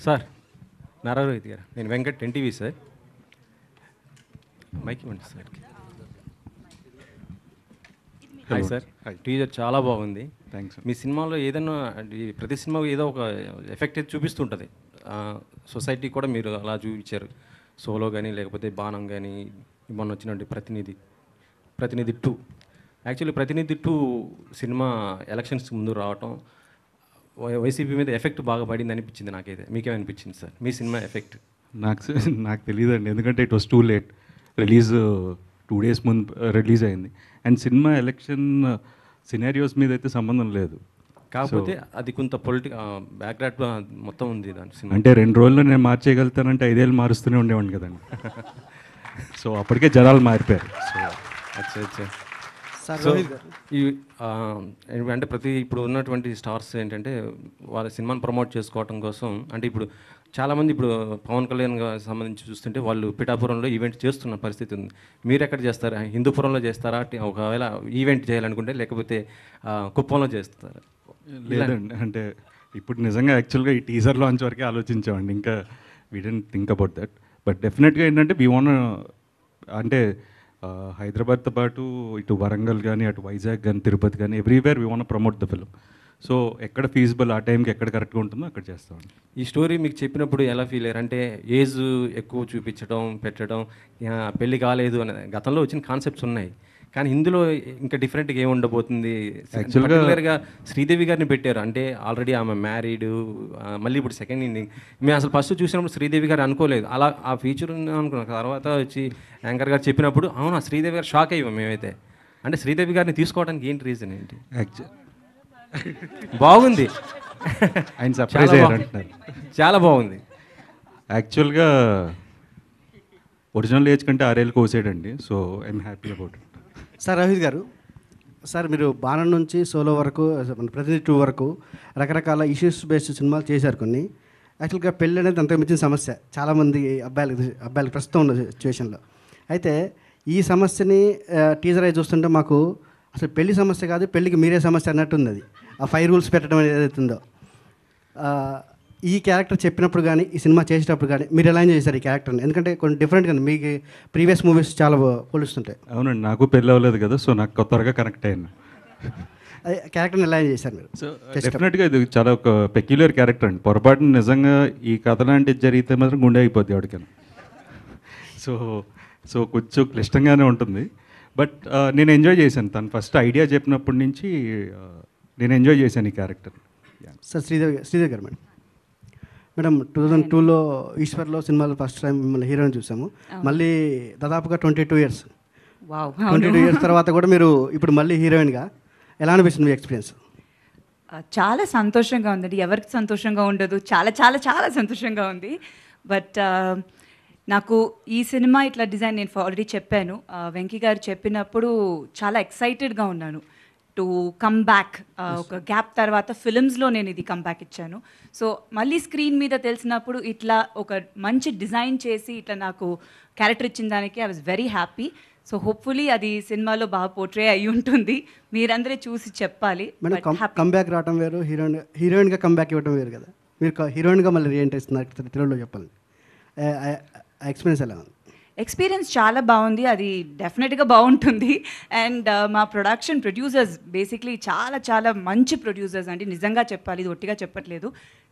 Sir Nara Rohit గారు, నేను Venkat NTV sir. Mic ఇవ్వండి సార్కి. హాయ్ సార్, టీజర్ చాలా బాగుంది. థ్యాంక్స్. మీ సినిమాలో ఏదైనా ప్రతి సినిమా ఏదో ఒక ఎఫెక్ట్ అయితే చూపిస్తుంటుంది. సొసైటీ కూడా మీరు అలా చూపించారు. సోలో కానీ లేకపోతే బాణం కానీ, మొన్న వచ్చినట్టు ప్రతినిధి 2. యాక్చువల్లీ ప్రతినిధి 2 సినిమా ఎలక్షన్స్ ముందు రావటం వైసీపీ మీద ఎఫెక్ట్ బాగా పడింది అనిపించింది నాకైతే. మీకేమనిపించింది సార్ మీ సినిమా ఎఫెక్ట్? నాకు తెలియదండి, ఎందుకంటే it was too late. Release 2 days ముందు రిలీజ్ అయింది. అండ్ సినిమా ఎలక్షన్ సినారియోస్ మీద అయితే సంబంధం లేదు. కాకపోతే అది కొంత బ్యాక్గ్రౌండ్ మొత్తం ఉంది దాని సినిమా. అంటే 2 రోజుల్లో నేను మార్చేయగలుగుతానంటే 5 ఏళ్ళు మారుస్తూనే ఉండేవాడిని కదండి. సో అప్పటికే జనాలు మారిపోయారు. సో అచ్చా. సో ఈ అంటే ఇప్పుడు ఉన్నటువంటి స్టార్స్ ఏంటంటే వాళ్ళ సినిమాని ప్రమోట్ చేసుకోవడం కోసం, అంటే ఇప్పుడు చాలామంది ఇప్పుడు పవన్ కళ్యాణ్ సంబంధించి చూస్తుంటే వాళ్ళు పిఠాపురంలో ఈవెంట్ చేస్తున్న పరిస్థితి ఉంది. మీరు ఎక్కడ చేస్తారా? హిందూపురంలో చేస్తారా ఒకవేళ ఈవెంట్ చేయాలనుకుంటే, లేకపోతే కుప్పంలో చేస్తారా? లేదండి, అంటే ఇప్పుడు నిజంగా యాక్చువల్గా ఈ టీజర్ లాంచ్ వరకే ఆలోచించామండి. ఇంకా we didn't think about that. But డెఫినెట్గా ఏంటంటే వీ వాంట్, అంటే హైదరాబాద్తో పాటు ఇటు వరంగల్ కానీ, అటు వైజాగ్ కానీ, తిరుపతి కానీ, everywhere we want promote the film. So ఎక్కడ ఫీజిబుల్, ఆ టైంకి ఎక్కడ కరెక్ట్గా ఉంటుందో అక్కడ చేస్తామండి. ఈ స్టోరీ మీకు చెప్పినప్పుడు ఎలా ఫీల్ అయ్యారు? అంటే ఏజ్ ఎక్కువ చూపించడం, పెట్టడం, పెళ్ళి కాలేదు అనే గతంలో వచ్చిన కాన్సెప్ట్స్ ఉన్నాయి, కానీ ఇందులో ఇంకా డిఫరెంట్గా ఏమి ఉండబోతుంది? యాక్చువల్గా శ్రీదేవి గారిని పెట్టారు, అంటే ఆల్రెడీ ఆమె మ్యారీడ్, మళ్ళీ ఇప్పుడు సెకండ్ ఇన్నింగ్. మేము అసలు ఫస్ట్ చూసినప్పుడు శ్రీదేవి గారు అనుకోలేదు అలా ఆ ఫీచర్ అనుకున్నాం. తర్వాత వచ్చి యాంకర్ గారు చెప్పినప్పుడు అవునా శ్రీదేవి గారు షాక్ అయ్యాం మేమైతే. అంటే శ్రీదేవి గారిని తీసుకోవడానికి ఏంటి రీజన్ ఏంటి? బాగుంది, ఆయన సర్ప్రైజ్ అయ్యారంటున్నారు. చాలా బాగుంది. యాక్చువల్గా ఒరిజినల్ ఏజ్ కంటే 6 ఏళ్ళు కోసాడండి. So I'm happy about it. Sir Rohit garu, sir మీరు బాణం నుంచి సోలో వరకు, ప్రతినిధి 2 వరకు రకరకాల ఇష్యూస్ బేస్డ్ సినిమాలు చేశారు కొన్ని. యాక్చువల్గా పెళ్ళి అనేది అంతకు మించిన సమస్య చాలామంది అబ్బాయిలకి ప్రస్తుతం ఉన్న సిచ్యువేషన్లో. అయితే ఈ సమస్యని టీజర్ అయి చూస్తుంటే మాకు అసలు పెళ్లి సమస్య కాదు, పెళ్ళికి మీరే సమస్య అన్నట్టుంది. అది ఆ 5 rules పెట్టడం అనేది ఏదైతుందో, ఈ క్యారెక్టర్ చెప్పినప్పుడు కానీ, ఈ సినిమా చేసేటప్పుడు కానీ మీరు ఎలా చేశారు ఈ క్యారెక్టర్ని? ఎందుకంటే కొన్ని డిఫరెంట్గా మీకు ప్రీవియస్ మూవీస్ చాలా పోలుస్తుంటాయి. అవునండి, నాకు పెళ్ళి అవ్వలేదు కదా, సో నాకు త్వరగా కనెక్ట్ అయ్యాను. క్యారెక్టర్ని ఎలా చేశారు మీరు? సో డెఫినెట్గా ఇది చాలా ఒక పెక్యులర్ క్యారెక్టర్ అండి. పొరపాటున నిజంగా ఈ కథ లాంటిది జరిగితే మాత్రం గుండె అయిపోద్ది ఎవరికైనా. సో కొంచెం క్లిష్టంగానే ఉంటుంది. బట్ నేను ఎంజాయ్ చేశాను. తను ఫస్ట్ ఐడియా చెప్పినప్పటి నుంచి నేను ఎంజాయ్ చేశాను ఈ క్యారెక్టర్. సార్ శ్రీదేవి గారు మేడం 2002లో ఈశ్వర్లో సినిమాలో ఫస్ట్ టైం మిమ్మల్ని హీరోయిన్ చూసాము. మళ్ళీ దాదాపుగా 22 years. 22 years తర్వాత కూడా మీరు ఇప్పుడు మళ్ళీ హీరోయిన్గా ఎలా అనిపిస్తుంది మీ ఎక్స్పీరియన్స్? చాలా సంతోషంగా ఉందండి. ఎవరికి సంతోషంగా ఉండదు? చాలా చాలా చాలా సంతోషంగా ఉంది. బట్ నాకు ఈ సినిమా ఇట్లా డిజైన్ నేను ఆల్రెడీ చెప్పాను, వెంకీ గారు చెప్పినప్పుడు చాలా ఎక్సైటెడ్గా ఉన్నాను టు కమ్ బ్యాక్. ఒక గ్యాప్ తర్వాత ఫిలిమ్స్లో నేను ఇది కమ్ బ్యాక్ ఇచ్చాను. సో మళ్ళీ స్క్రీన్ మీద తెలిసినప్పుడు ఇట్లా ఒక మంచి డిజైన్ చేసి ఇట్లా నాకు క్యారెక్టర్ ఇచ్చిన దానికి I was very happy. So hopefully అది సినిమాలో బాగా పోర్ట్రే అయి ఉంటుంది. మీరందరే చూసి చెప్పాలి. కమ్బ్యాక్ రావడం వేరు, హీరోయిన్గా కమ్బ్యాక్ ఇవ్వడం వేరు కదా. మీరు హీరోయిన్గా మళ్ళీ రీఎంట్రీ ఇస్తున్నారు తెలుగులో, చెప్పాలి ఎక్స్పీరియన్స్ ఎలా ఉంది? ఎక్స్పీరియన్స్ చాలా బాగుంది, అది డెఫినెట్గా బాగుంటుంది. అండ్ మా ప్రొడ్యూసర్స్ బేసిక్లీ చాలా చాలా మంచి ప్రొడ్యూసర్స్ అండి, నిజంగా చెప్పాలి, ఇది ఒట్టిగా చెప్పట్లేదు.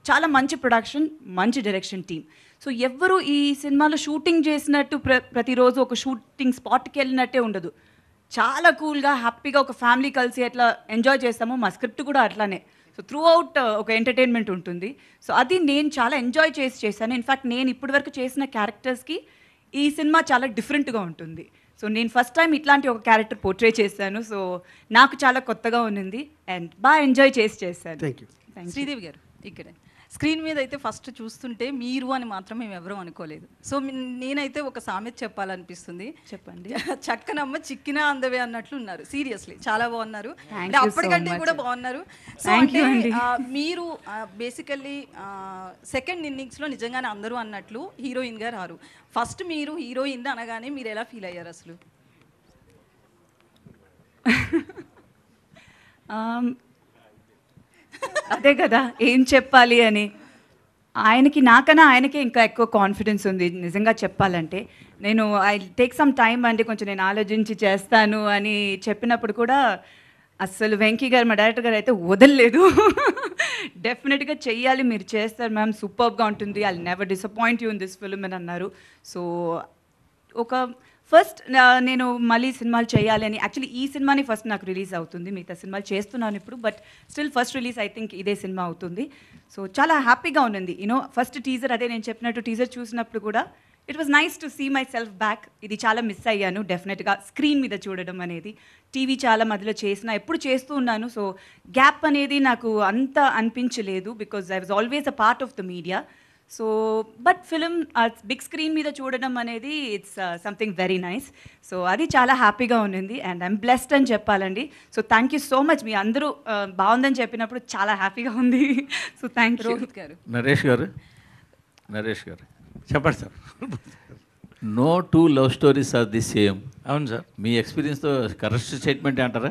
చాలా మంచి ప్రొడక్షన్, మంచి డైరెక్షన్ టీమ్. సో ఎవ్వరు ఈ సినిమాలో షూటింగ్ చేసినట్టు ప్రతిరోజు ఒక షూటింగ్ స్పాట్కి వెళ్ళినట్టే ఉండదు. చాలా కూల్గా హ్యాపీగా ఒక ఫ్యామిలీ కలిసి ఎట్లా ఎంజాయ్ చేస్తామో మా స్క్రిప్ట్ కూడా అట్లానే. సో త్రూ అవుట్ ఒక ఎంటర్టైన్మెంట్ ఉంటుంది. సో అది నేను చాలా ఎంజాయ్ చేశాను. ఇన్ఫ్యాక్ట్ నేను ఇప్పటివరకు చేసిన క్యారెక్టర్స్కి ఈ సినిమా చాలా డిఫరెంట్గా ఉంటుంది. సో నేను ఫస్ట్ టైం ఇట్లాంటి ఒక క్యారెక్టర్ పోర్ట్రే చేశాను. సో నాకు చాలా కొత్తగా ఉన్నింది అండ్ బాగా ఎంజాయ్ చేశాను. Thank you. శ్రీదేవి గారు, ఇక్కడ స్క్రీన్ మీద అయితే ఫస్ట్ చూస్తుంటే మీరు అని మాత్రం మేము ఎవరూ అనుకోలేదు. సో నేనైతే ఒక సామెత చెప్పాలనిపిస్తుంది. చెప్పండి. చక్కనమ్మ చిక్కినా అందవే అన్నట్లు ఉన్నారు. సీరియస్లీ చాలా బాగున్నారు, అంటే అప్పటికంటే కూడా బాగున్నారు. సో అంటే మీరు బేసికల్లీ సెకండ్ ఇన్నింగ్స్లో నిజంగానే అందరూ అన్నట్లు హీరోయిన్గా రారు. ఫస్ట్ మీరు హీరోయిన్ అనగానే మీరు ఎలా ఫీల్ అయ్యారు అసలు? అదే కదా ఏం చెప్పాలి అని. ఆయనకి నాకన్నా ఆయనకే ఇంకా ఎక్కువ కాన్ఫిడెన్స్ ఉంది నిజంగా చెప్పాలంటే. నేను ఐ టేక్ సమ్ టైమ్ అంటే కొంచెం నేను ఆలోచించి చేస్తాను అని చెప్పినప్పుడు కూడా అస్సలు వెంకీ గారు, మా డైరెక్టర్ గారు అయితే వదలలేదు. డెఫినెట్గా చెయ్యాలి, మీరు చేస్తారు మ్యామ్, సూపర్గా ఉంటుంది, I never disappoint you in this film అని అన్నారు. సో ఒక ఫస్ట్ నేను మళ్ళీ సినిమాలు చేయాలి అని, యాక్చువల్లీ ఈ సినిమాని ఫస్ట్ నాకు రిలీజ్ అవుతుంది, మిగతా సినిమాలు చేస్తున్నాను ఇప్పుడు, but still first release I think ఇదే సినిమా అవుతుంది. సో చాలా హ్యాపీగా ఉన్నది. యూనో ఫస్ట్ టీజర్, అదే నేను చెప్పినట్టు టీజర్ చూసినప్పుడు కూడా it was nice to see myself back. ఇది చాలా మిస్ అయ్యాను డెఫినెట్గా స్క్రీన్ మీద చూడడం అనేది. టీవీ చాలా మధ్యలో చేసిన, ఎప్పుడు చేస్తూ ఉన్నాను, సో గ్యాప్ అనేది నాకు అంత అనిపించలేదు because I was always a part of the media. So but film big screen మీద చూడడం అనేది it's something very nice. So అది చాలా హ్యాపీగా ఉన్నింది అండ్ ఐఎమ్ బ్లెస్డ్ అని చెప్పాలండి. So thank you so much. మీ అందరూ బాగుందని చెప్పినప్పుడు చాలా హ్యాపీగా ఉంది. So thank you. రోహిత్ గారు, నరేష్ గారు చెప్పండి sir. No two love stories are the same. అవును సార్. మీ ఎక్స్పీరియన్స్తో కరెక్ట్ స్టేట్మెంట్ అంటారా?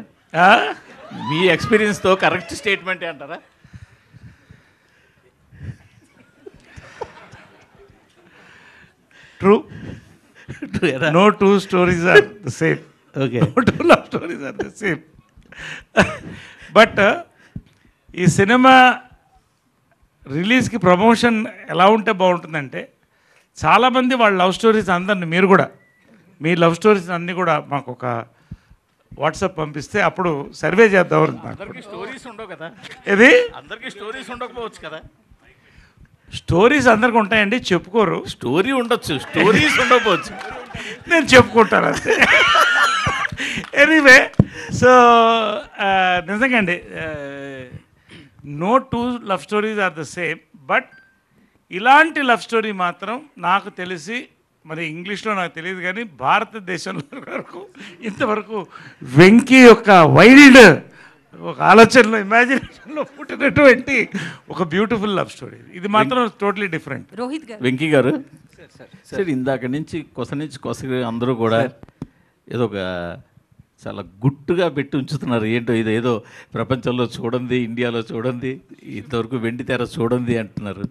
మీ ఎక్స్పీరియన్స్తో కరెక్ట్ స్టేట్మెంట్ అంటారా? True. No No two stories are the same. Okay. No two love stories are the same. But ఈ సినిమా రిలీజ్కి ప్రమోషన్ ఎలా ఉంటే బాగుంటుందంటే, చాలామంది వాళ్ళ లవ్ స్టోరీస్ అందరిని, మీరు కూడా మీ లవ్ స్టోరీస్ అన్నీ కూడా మాకు ఒక వాట్సాప్ పంపిస్తే అప్పుడు సర్వే చేద్దాం. అందరికీ స్టోరీస్ ఉండవు కదా, ఇది అందరికీ స్టోరీస్ ఉండకపోవచ్చు కదా. స్టోరీస్ అందరికి ఉంటాయండి, చెప్పుకోరు. స్టోరీ ఉండొచ్చు, స్టోరీస్ ఉండకపోవచ్చు. నేను చెప్పుకుంటాను అంతే. ఎనీవే, సో నిజంగా అండి, no two love stories are the same. But ఇలాంటి లవ్ స్టోరీ మాత్రం నాకు తెలిసి, మరి ఇంగ్లీష్లో నాకు తెలియదు కానీ భారతదేశంలో వరకు ఇంతవరకు వెంకీ యొక్క వైల్డ్ ఒక ఆలోచనలో, ఇమాజినేషన్లో పుట్టినటువంటి ఒక బ్యూటిఫుల్ లవ్ స్టోరీ. ఇది మాత్రం టోటలీ డిఫరెంట్. రోహిత్ గారు, వెంకీ గారు సార్, ఇందాక నుంచి కొస అందరూ కూడా ఏదో ఒక చాలా గుట్టుగా పెట్టి ఉంచుతున్నారు. ఏంటో ఇది ఏదో ప్రపంచంలో చూడండి, ఇండియాలో చూడండి, ఇంతవరకు వెండి తెర చూడండి అంటున్నారు.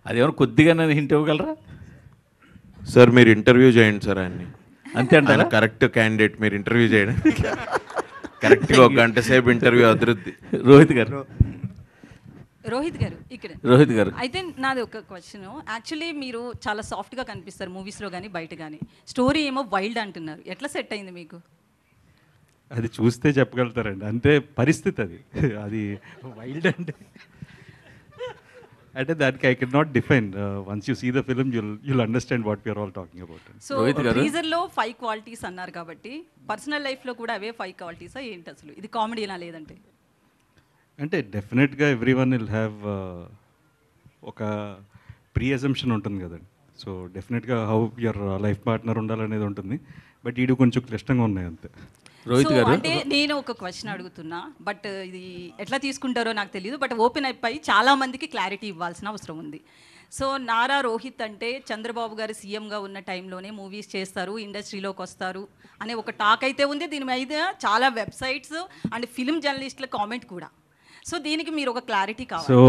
అదేమన్నా కొద్దిగా నేను హింట్ ఇవ్వగలరా సార్? మీరు ఇంటర్వ్యూ చేయండి సార్ ఆయన్ని. అంతే అంటారా? కరెక్ట్ క్యాండిడేట్ మీరు ఇంటర్వ్యూ చేయడం. కరెక్ట్గా ఒక గంట సేపు ఇంటర్వ్యూ అభివృద్ధి. రోహిత్ గారు ఇక్కడ రోహిత్ గారు అయితే నాది ఒక క్వశ్చన్. యాక్చువల్లీ మీరు చాలా సాఫ్ట్గా కనిపిస్తారు మూవీస్లో కానీ బయట కానీ, స్టోరీ ఏమో వైల్డ్ అంటున్నారు. ఎట్లా సెట్ అయింది మీకు? అది చూస్తే చెప్పగలుగుతారండి, అంతే పరిస్థితి అది. అది వైల్డ్ అంటే దానికి I can not define. Once you see the film you'll understand what we're all talking about. So టీజర్లో 5 క్వాలిటీస్ అన్నారు కాబట్టి పర్సనల్ లైఫ్లో కూడా అవే 5 క్వాలిటీసా ఏంటి అసలు? ఇది కామెడీనా లేదంటే? అంటే డెఫినెట్గా ఎవ్రీ వన్ విల్ హ్యావ్ ఒక ప్రీ అజంప్షన్ ఉంటుంది కదండి. సో డెఫినెట్గా హౌ యువర్ లైఫ్ పార్ట్నర్ ఉండాలనేది ఉంటుంది. బట్ ఈడు కొంచెం క్లిష్టంగా ఉన్నాయి అంతే. రోహిత్ గారు, అంటే నేను ఒక క్వశ్చన్ అడుగుతున్నా, బట్ ఇది ఎట్లా తీసుకుంటారో నాకు తెలియదు. బట్ ఓపెన్ అయిపోయి చాలా మందికి క్లారిటీ ఇవ్వాల్సిన అవసరం ఉంది. సో నారా రోహిత్ అంటే చంద్రబాబు గారు సీఎంగా ఉన్న టైంలోనే మూవీస్ చేస్తారు, ఇండస్ట్రీలోకి వస్తారు అనే ఒక టాక్ అయితే ఉంది. దీని మీద చాలా వెబ్సైట్స్ అండ్ ఫిల్మ్ జర్నలిస్టుల కామెంట్ కూడా. సో దీనికి మీరు ఒక క్లారిటీ కావాలి. So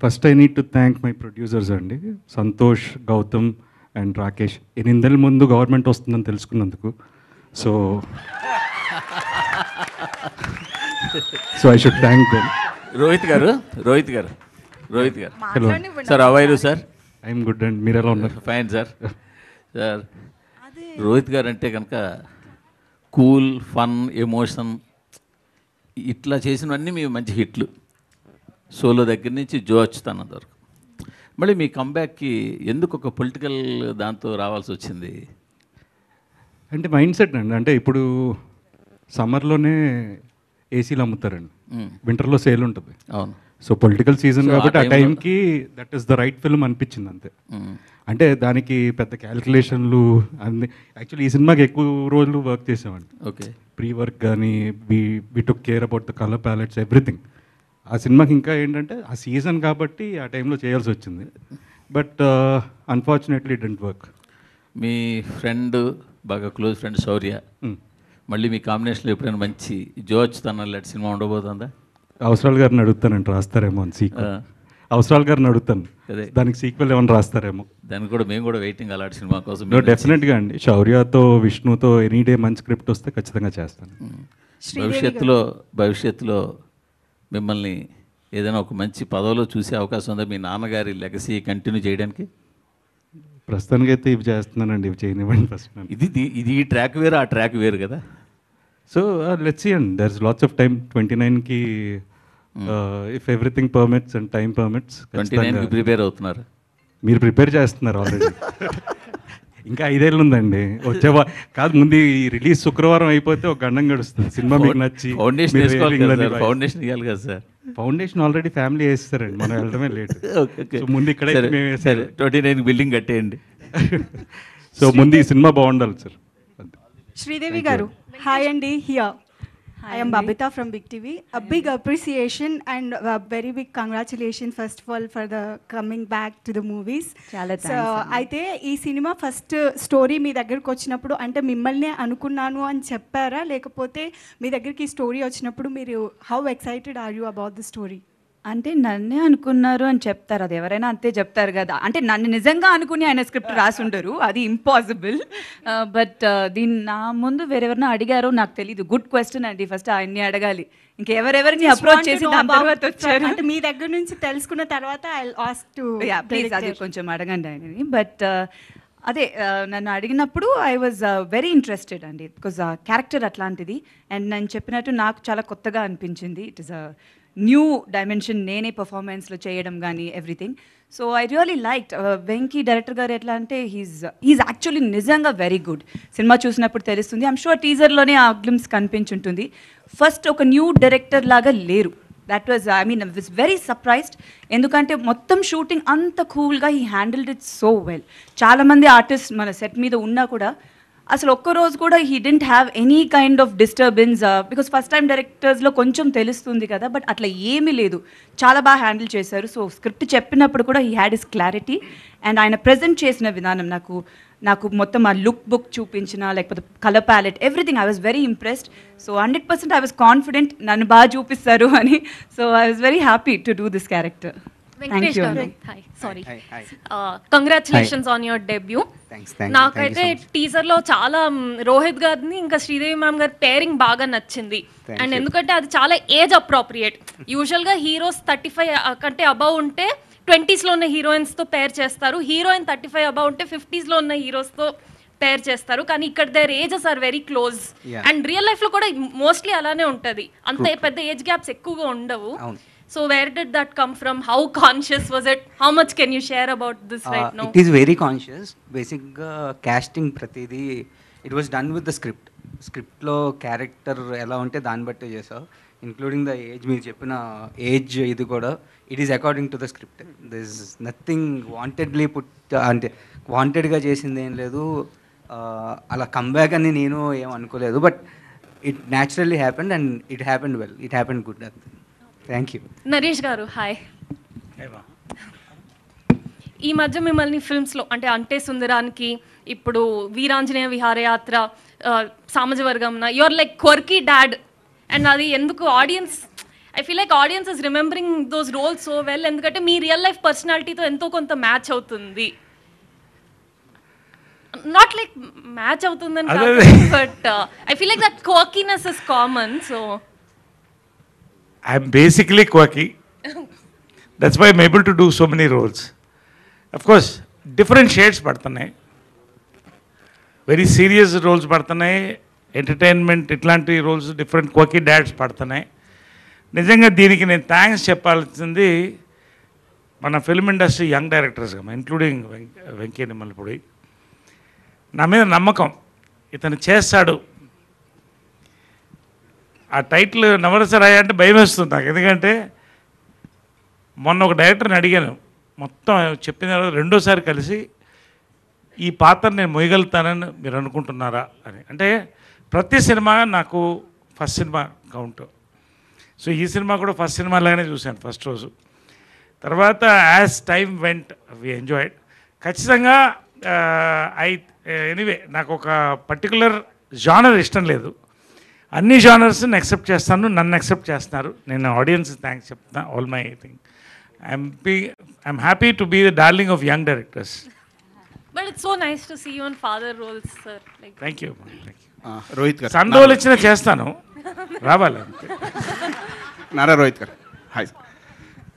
first I need to thank my producers అండి, సంతోష్, గౌతమ్ అండ్ రాకేష్. 8 నెలల ముందు గవర్నమెంట్ వస్తుందని తెలుసుకున్నందుకు. So I should thank them. Rohit garu మాట్లాడనివ్వండి. Sir, how are you sir? I'm good and మీరు ఎలా ఉన్నారు? Fine sir. సార్, రోహిత్ గారు అంటే కనుక కూల్, ఫన్, ఎమోషన్ ఇట్లా చేసినవన్నీ మీ మంచి హిట్లు. సోలో దగ్గర నుంచి జో అచ్యుతానంద్ వరకు. మళ్ళీ మీ కంబ్యాక్కి ఎందుకు ఒక పొలిటికల్ దాంతో రావాల్సి వచ్చింది? అంటే మైండ్ సెట్ అండి. అంటే ఇప్పుడు సమ్మర్లోనే ఏసీలు అమ్ముతారండి, వింటర్లో సేల్ ఉంటుంది. అవును. సో పొలిటికల్ సీజన్ కాబట్టి ఆ టైంకి that is the right film అనిపించింది అంతే. అంటే దానికి పెద్ద క్యాలిక్యులేషన్లు అన్ని. యాక్చువల్లీ ఈ సినిమాకి ఎక్కువ రోజులు వర్క్ చేసామండి. ఓకే. ప్రీ వర్క్ కానీ we took care about the colour palettes, everything. ఆ సినిమాకి ఇంకా ఏంటంటే ఆ సీజన్ కాబట్టి ఆ టైంలో చేయాల్సి వచ్చింది. But unfortunately it didn't work. Me friend, బాగా క్లోజ్ ఫ్రెండ్ శౌర్య, మళ్ళీ మీ కాంబినేషన్లో ఎప్పుడైనా మంచి జో అచ్యుతానంద్ లాంటి సినిమా ఉండబోతుందా? అవసరాలు గారిని అడుగుతానంటే రాస్తారేమో అని సీక్వెల్. అవసరాలు గారిని అడుగుతాను అదే. దానికి సీక్వెల్ ఏమైనా రాస్తారేమో. దాన్ని కూడా మేము కూడా వెయిటింగ్ అలాంటి సినిమా కోసం. డెఫినెట్గా అండి, శౌర్యతో విష్ణుతో ఎనీ డే మంచి స్క్రిప్ట్ వస్తే ఖచ్చితంగా చేస్తాను. భవిష్యత్తులో మిమ్మల్ని ఏదైనా ఒక మంచి పదవిలో చూసే అవకాశం ఉందా, మీ నాన్నగారి లెగసీ కంటిన్యూ చేయడానికి? ప్రస్తుతానికి అయితే ఇవి చేస్తున్నానండి, ఇవి చేయనివ్వండి ఫస్ట్. ఇది ఈ ట్రాక్ వేరు, ఆ ట్రాక్ వేరు కదా. So let's see and there is lots of time. 29కి if everything permits and time permits. 29కి ప్రిపేర్ అవుతున్నారు? మీరు ప్రిపేర్ చేస్తున్నారు ఆల్రెడీ. ఇంకా 5 ఏళ్ళు ఉందండి కాదు, ముందు ఈ రిలీజ్ శుక్రవారం అయిపోతే ఒక గండం గడుస్తుంది. సినిమా మీకు నచ్చి ఫౌండేషన్ ఇవ్వాలి కదా సార్. ఫౌండేషన్ ఆల్రెడీ ఫ్యామిలీ వేస్తారండి, మనం వెళ్ళడమే లేట్. సో ముందు ఇక్కడ 29 బిల్డింగ్ కట్టేయండి. సో ముందు ఈ సినిమా బాగుండాలి సార్. శ్రీదేవి గారు, హాయ్ అండి. Here I am Babita from Big TV. A big appreciation and a very big congratulations first of all for the coming back to the movies. So అయితే ఈ cinema first story మీ దగ్గరకు వచ్చినప్పుడు అంటే మిమ్మల్ని అనుకున్నాను అని చెప్పారా, లేకపోతే మీ దగ్గరికి ఈ స్టోరీ వచ్చినప్పుడు మీరు how excited are you about the story? అంటే నన్నే అనుకున్నారు అని చెప్తారు, అది ఎవరైనా అంతే చెప్తారు కదా. అంటే నన్ను నిజంగా అనుకుని ఆయన స్క్రిప్ట్ రాసి ఉండరు, అది ఇంపాసిబుల్. బట్ దీన్ని నా ముందు వేరెవరినో అడిగారో నాకు తెలీదు. గుడ్ క్వశ్చన్ అండి, ఫస్ట్ ఆయన్ని అడగాలి. ఇంకెవరెవరిని అప్రోచ్ చేసి దాని తర్వాత వచ్చారు అంటే మీ దగ్గర నుంచి తెలుసుకున్న తర్వాత ఐ ఆస్క్ టు ప్లీజ్ అది కొంచెం అడగండి ఆయనని. బట్ అదే నన్ను అడిగినప్పుడు ఐ వాజ్ వెరీ ఇంట్రెస్టెడ్ అండి, బికాజ్ క్యారెక్టర్ అట్లాంటిది. అండ్ నేను చెప్పినట్టు నాకు చాలా కొత్తగా అనిపించింది. It is a new dimension నేనే పర్ఫార్మెన్స్లో చేయడం కానీ everything. So I really liked. Venky director garu ఎట్లా అంటే హీజ్ యాక్చువల్లీ నిజంగా వెరీ గుడ్. సినిమా చూసినప్పుడు తెలుస్తుంది. ఐమ్ షూర్ టీజర్లోనే ఆ గ్లిమ్స్ కనిపించుంటుంది. ఫస్ట్ ఒక న్యూ డైరెక్టర్ లాగా లేరు. That was I mean was very surprised. ఎందుకంటే మొత్తం షూటింగ్ అంత కూల్గా he handled it so well. చాలామంది ఆర్టిస్ట్ మన సెట్ మీద ఉన్నా కూడా అసలు ఒక్కరోజు కూడా he didn't have any kind of disturbance, because first time డైరెక్టర్స్లో కొంచెం తెలుస్తుంది కదా, బట్ అట్లా ఏమీ లేదు. చాలా బాగా హ్యాండిల్ చేశారు. సో స్క్రిప్ట్ చెప్పినప్పుడు కూడా he had his clarity. And ఆయన ప్రజెంట్ చేసిన విధానం నాకు మొత్తం ఆ లుక్ బుక్ చూపించిన, లేకపోతే colour palette, everything I was very impressed. So 100% I was confident నన్ను బాగా చూపిస్తారు అని. So I was very happy to do this character. Venkatesh garu, hi, sorry, congratulations on your debut. నాకైతే టీజర్లో చాలా రోహిత్ గారిని ఇంకా శ్రీదేవి మ్యామ్ గారి పేరింగ్ బాగా నచ్చింది. అండ్ ఎందుకంటే అది చాలా ఏజ్ అప్రోప్రియేట్. యూజువల్గా హీరోస్ 35 కంటే అబవ్ ఉంటే 20sలో ఉన్న హీరోయిన్స్తో పేర్ చేస్తారు, హీరోయిన్ 35 అబవ్ ఉంటే 50sలో ఉన్న హీరోస్తో పేర్ చేస్తారు. కానీ ఇక్కడ their ages are very close. And real లైఫ్లో కూడా మోస్ట్లీ అలానే ఉంటుంది, అంత పెద్ద ఏజ్ గ్యాప్స్ ఎక్కువగా ఉండవు. So where did that come from? How conscious was it? How much can you share about this right now? It is very conscious. Basic casting pratidi, it was done with the script. Script lo character ela unte dan batte chesa, including the age meer cheppina age idi kuda it is according to the script. There is nothing wantedly put ante wanted ga chesindi em ledu, ala comeback ani nenu em anukoledu, but it naturally happened and it happened well. It happened good. Thank you. Naresh garu, hi. ఈ మధ్య మిమ్మల్ని ఫిల్మ్స్లో అంటే సుందరానికి, ఇప్పుడు వీరాంజనేయ విహారయాత్ర, సామాజవర్గంన, your like quirky dad. And అది ఎందుకు audience, I feel like audience is remembering those roles so well, ఎందుకంటే మీ రియల్ లైఫ్ పర్సనాలిటీతో ఎంతో కొంత మ్యాచ్ అవుతుంది. నాట్ లైక్ మ్యాచ్ అవుతుందని కాదు, but I feel like that quirkiness is common. So I'm basically quirky. That's why I'm able to do so many roles. Of course, different shades padtunnai. Very serious roles padtunnai. Entertainment itlanti roles, different quirky dads padtunnai. Nijanga deeniki nenu thanks cheppalsindi mana film industry young directors ga, including Venki Nimmalpudi. Na meeda nammakam itanu chestadu. ఆ title నవరసరాయ అంటే భయం వేస్తుంది నాకు, ఎందుకంటే మొన్న ఒక డైరెక్టర్ని అడిగాను, మొత్తం చెప్పిన తర్వాత రెండోసారి కలిసి ఈ పాత్ర నేను మొయ్యగలుగుతానని మీరు అనుకుంటున్నారా అని. అంటే ప్రతి సినిమా నాకు ఫస్ట్ సినిమా కౌంట్. సో ఈ సినిమా కూడా ఫస్ట్ సినిమా లాగానే చూశాను ఫస్ట్ రోజు. తర్వాత as time went we enjoyed. ఖచ్చితంగా ఎనీవే నాకు ఒక పర్టికులర్ జానర్ ఇష్టం లేదు, అన్ని జానర్స్ని యాక్సెప్ట్ చేస్తాను, నన్ను యాక్సెప్ట్ చేస్తున్నారు. నేను ఆడియన్స్ థ్యాంక్స్ చెప్తాను, all my thing. I'm happy to be the darling of young directors. But it's so nice to see you on father roles, sir. Like, Thank you. Rohit గారు sun role ఇచ్చినా చేస్తాను, రావాలి అంతే. నారా రోహిత్ గారు hi sir.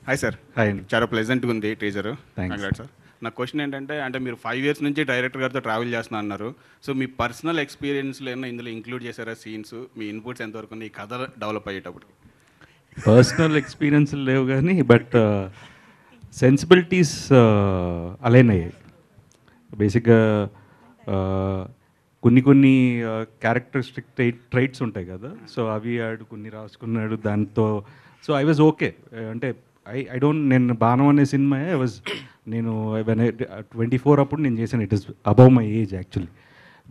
Hi sir. Hi అండి. చాలా ప్లెజెంట్గా ఉంది టీజర్. Thanks. Congrats sir. నా క్వశ్చన్ ఏంటంటే, అంటే మీరు 5 years నుంచి డైరెక్టర్ గారితో ట్రావెల్ చేస్తున్నా అన్నారు. సో మీ పర్సనల్ ఎక్స్పీరియన్స్లో ఏమైనా ఇందులో ఇంక్లూడ్ చేశారా సీన్స్? మీ ఇన్పుట్స్ ఎంతవరకు ఉంది ఈ కథ డెవలప్ అయ్యేటప్పుడు? పర్సనల్ ఎక్స్పీరియన్స్ లేవు కానీ బట్ సెన్సిబిలిటీస్ అలైన్ అయ్యాయి. బేసిక్గా కొన్ని క్యారెక్టరిస్టిక్ ట్రైట్స్ ఉంటాయి కదా, సో అవి ఆడు కొన్ని రాసుకున్నాడు దాంతో. So I was okay. అంటే ఐ డోంట్, నేను బాణం అనే సినిమా నేను 24 అప్పుడు నేను చేశాను. It is above my age actually.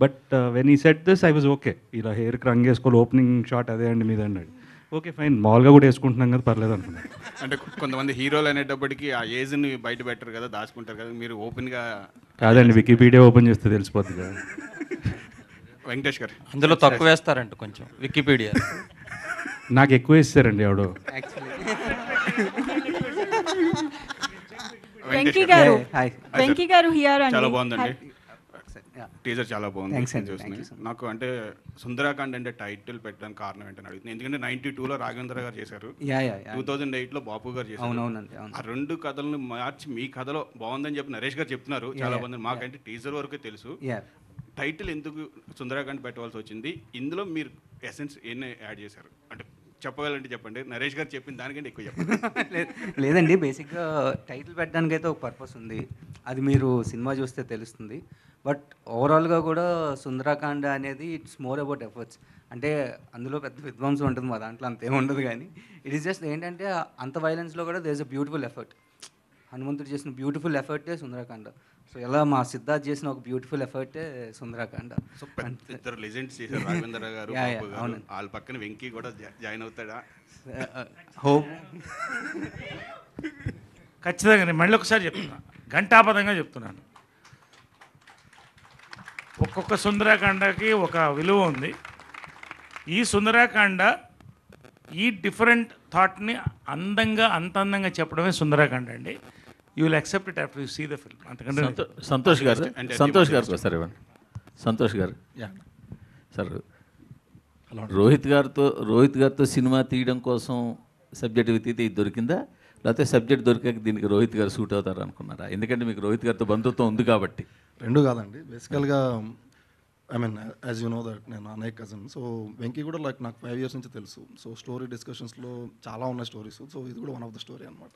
But when ఈ set this I was okay. ఇలా హెయిర్కి రంగు వేసుకోవాలి, ఓపెనింగ్ షాట్ అదే అండి మీద అన్నాడు. ఓకే ఫైన్, మామూలుగా కూడా వేసుకుంటున్నాం కదా, పర్లేదు అనుకున్నాను. అంటే కొంతమంది హీరోలు అనేటప్పటికి ఆ ఏజ్ని బయట పెట్టరు కదా, దాచుకుంటారు కదా, మీరు ఓపెన్గా. కాదండి, వికీపీడియా ఓపెన్ చేస్తే తెలిసిపోతుంది కదా. వెంకటేష్ గారు అందులో తక్కువ వేస్తారంట కొంచెం వికీపీడియా. నాకు ఎక్కువ వేస్తారండి ఎవడో. వెంకీ గారు హియర్ అండి. చాలా బాగుందండి టీజర్, చాలా బాగుంది చూస్తుంది. నాకు అంటే సుందరాకాండ్ అంటే టైటిల్ పెట్టడానికి కారణం ఏంటని అడుగుతుంది. ఎందుకంటే 92లో రాఘవేంద్ర గారు చేశారు, 2008లో బాపు గారు చేశారు. ఆ 2 కథలను మార్చి మీ కథలో బాగుందని చెప్పి నరేష్ గారు చెప్తున్నారు, చాలా బాగుంది. మాకంటే టీజర్ వరకే తెలుసు. టైటిల్ ఎందుకు సుందరాకాండ్ పెట్టవలసి వచ్చింది? ఇందులో మీరు ఎసెన్స్ ఏం యాడ్ చేశారు అంటే చెప్పగలంటే చెప్పండి. నరేష్ గారు చెప్పిన దానికంటే ఎక్కువ చెప్పండి. లేదండి, బేసిక్గా టైటిల్ పెట్టడానికి అయితే ఒక పర్పస్ ఉంది, అది మీరు సినిమా చూస్తే తెలుస్తుంది. బట్ ఓవరాల్గా కూడా సుందరాకాండ అనేది ఇట్స్ మోర్ అబౌట్ ఎఫర్ట్స్. అంటే అందులో పెద్ద విధ్వంసం ఉంటుంది, మా దాంట్లో అంతేం ఉండదు. కానీ ఇట్ ఈస్ జస్ట్ ఏంటంటే అంత వైలెన్స్లో కూడా there is a beautiful effort. హనుమంతుడు చేసిన బ్యూటిఫుల్ ఎఫర్టే సుందరాకాండ. సో ఎలా మా సిద్ధార్థ్ చేసిన ఒక బ్యూటిఫుల్ ఎఫర్టే సుందరాకాండ. సో ఇద్దరు లెజెండ్స్ చేశారు, రాఘవేంద్ర గారు, వాళ్ళ పక్కన వెంకీ కూడా జాయిన్ అవుతాడా? హోప్ ఖచ్చితంగా. నేను మళ్ళీ ఒకసారి చెప్తున్నా, ఘంటాపదంగా చెప్తున్నాను. ఒక్కొక్క సుందరాకాండకి ఒక విలువ ఉంది. ఈ సుందరాకాండ ఈ డిఫరెంట్ థాట్ని అంత అందంగా చెప్పడమే సుందరాకాండ అండి. You will accept it after you see the film. అంతకంటే సంతోష్ గారు సార్ ఇవ్వండి. సంతోష్ గారు సార్, రోహిత్ గారితో సినిమా తీయడం కోసం సబ్జెక్ట్ వెతికితే ఇది దొరికిందా, లేకపోతే సబ్జెక్ట్ దొరికాక దీనికి రోహిత్ గారు సూట్ అవుతారు అనుకున్నారా? ఎందుకంటే మీకు రోహిత్ గారితో బంధుత్వం ఉంది కాబట్టి. రెండు కాదండి, బేసికల్గా I mean as you know that నేను అన్నయ్య కజిన్. సో వెంకీ కూడా లైక్ నాకు 5 years నుంచి తెలుసు. సో స్టోరీ డిస్కషన్స్లో చాలా ఉన్నాయి స్టోరీస్. సో ఇది కూడా వన్ ఆఫ్ ద స్టోరీ అనమాట.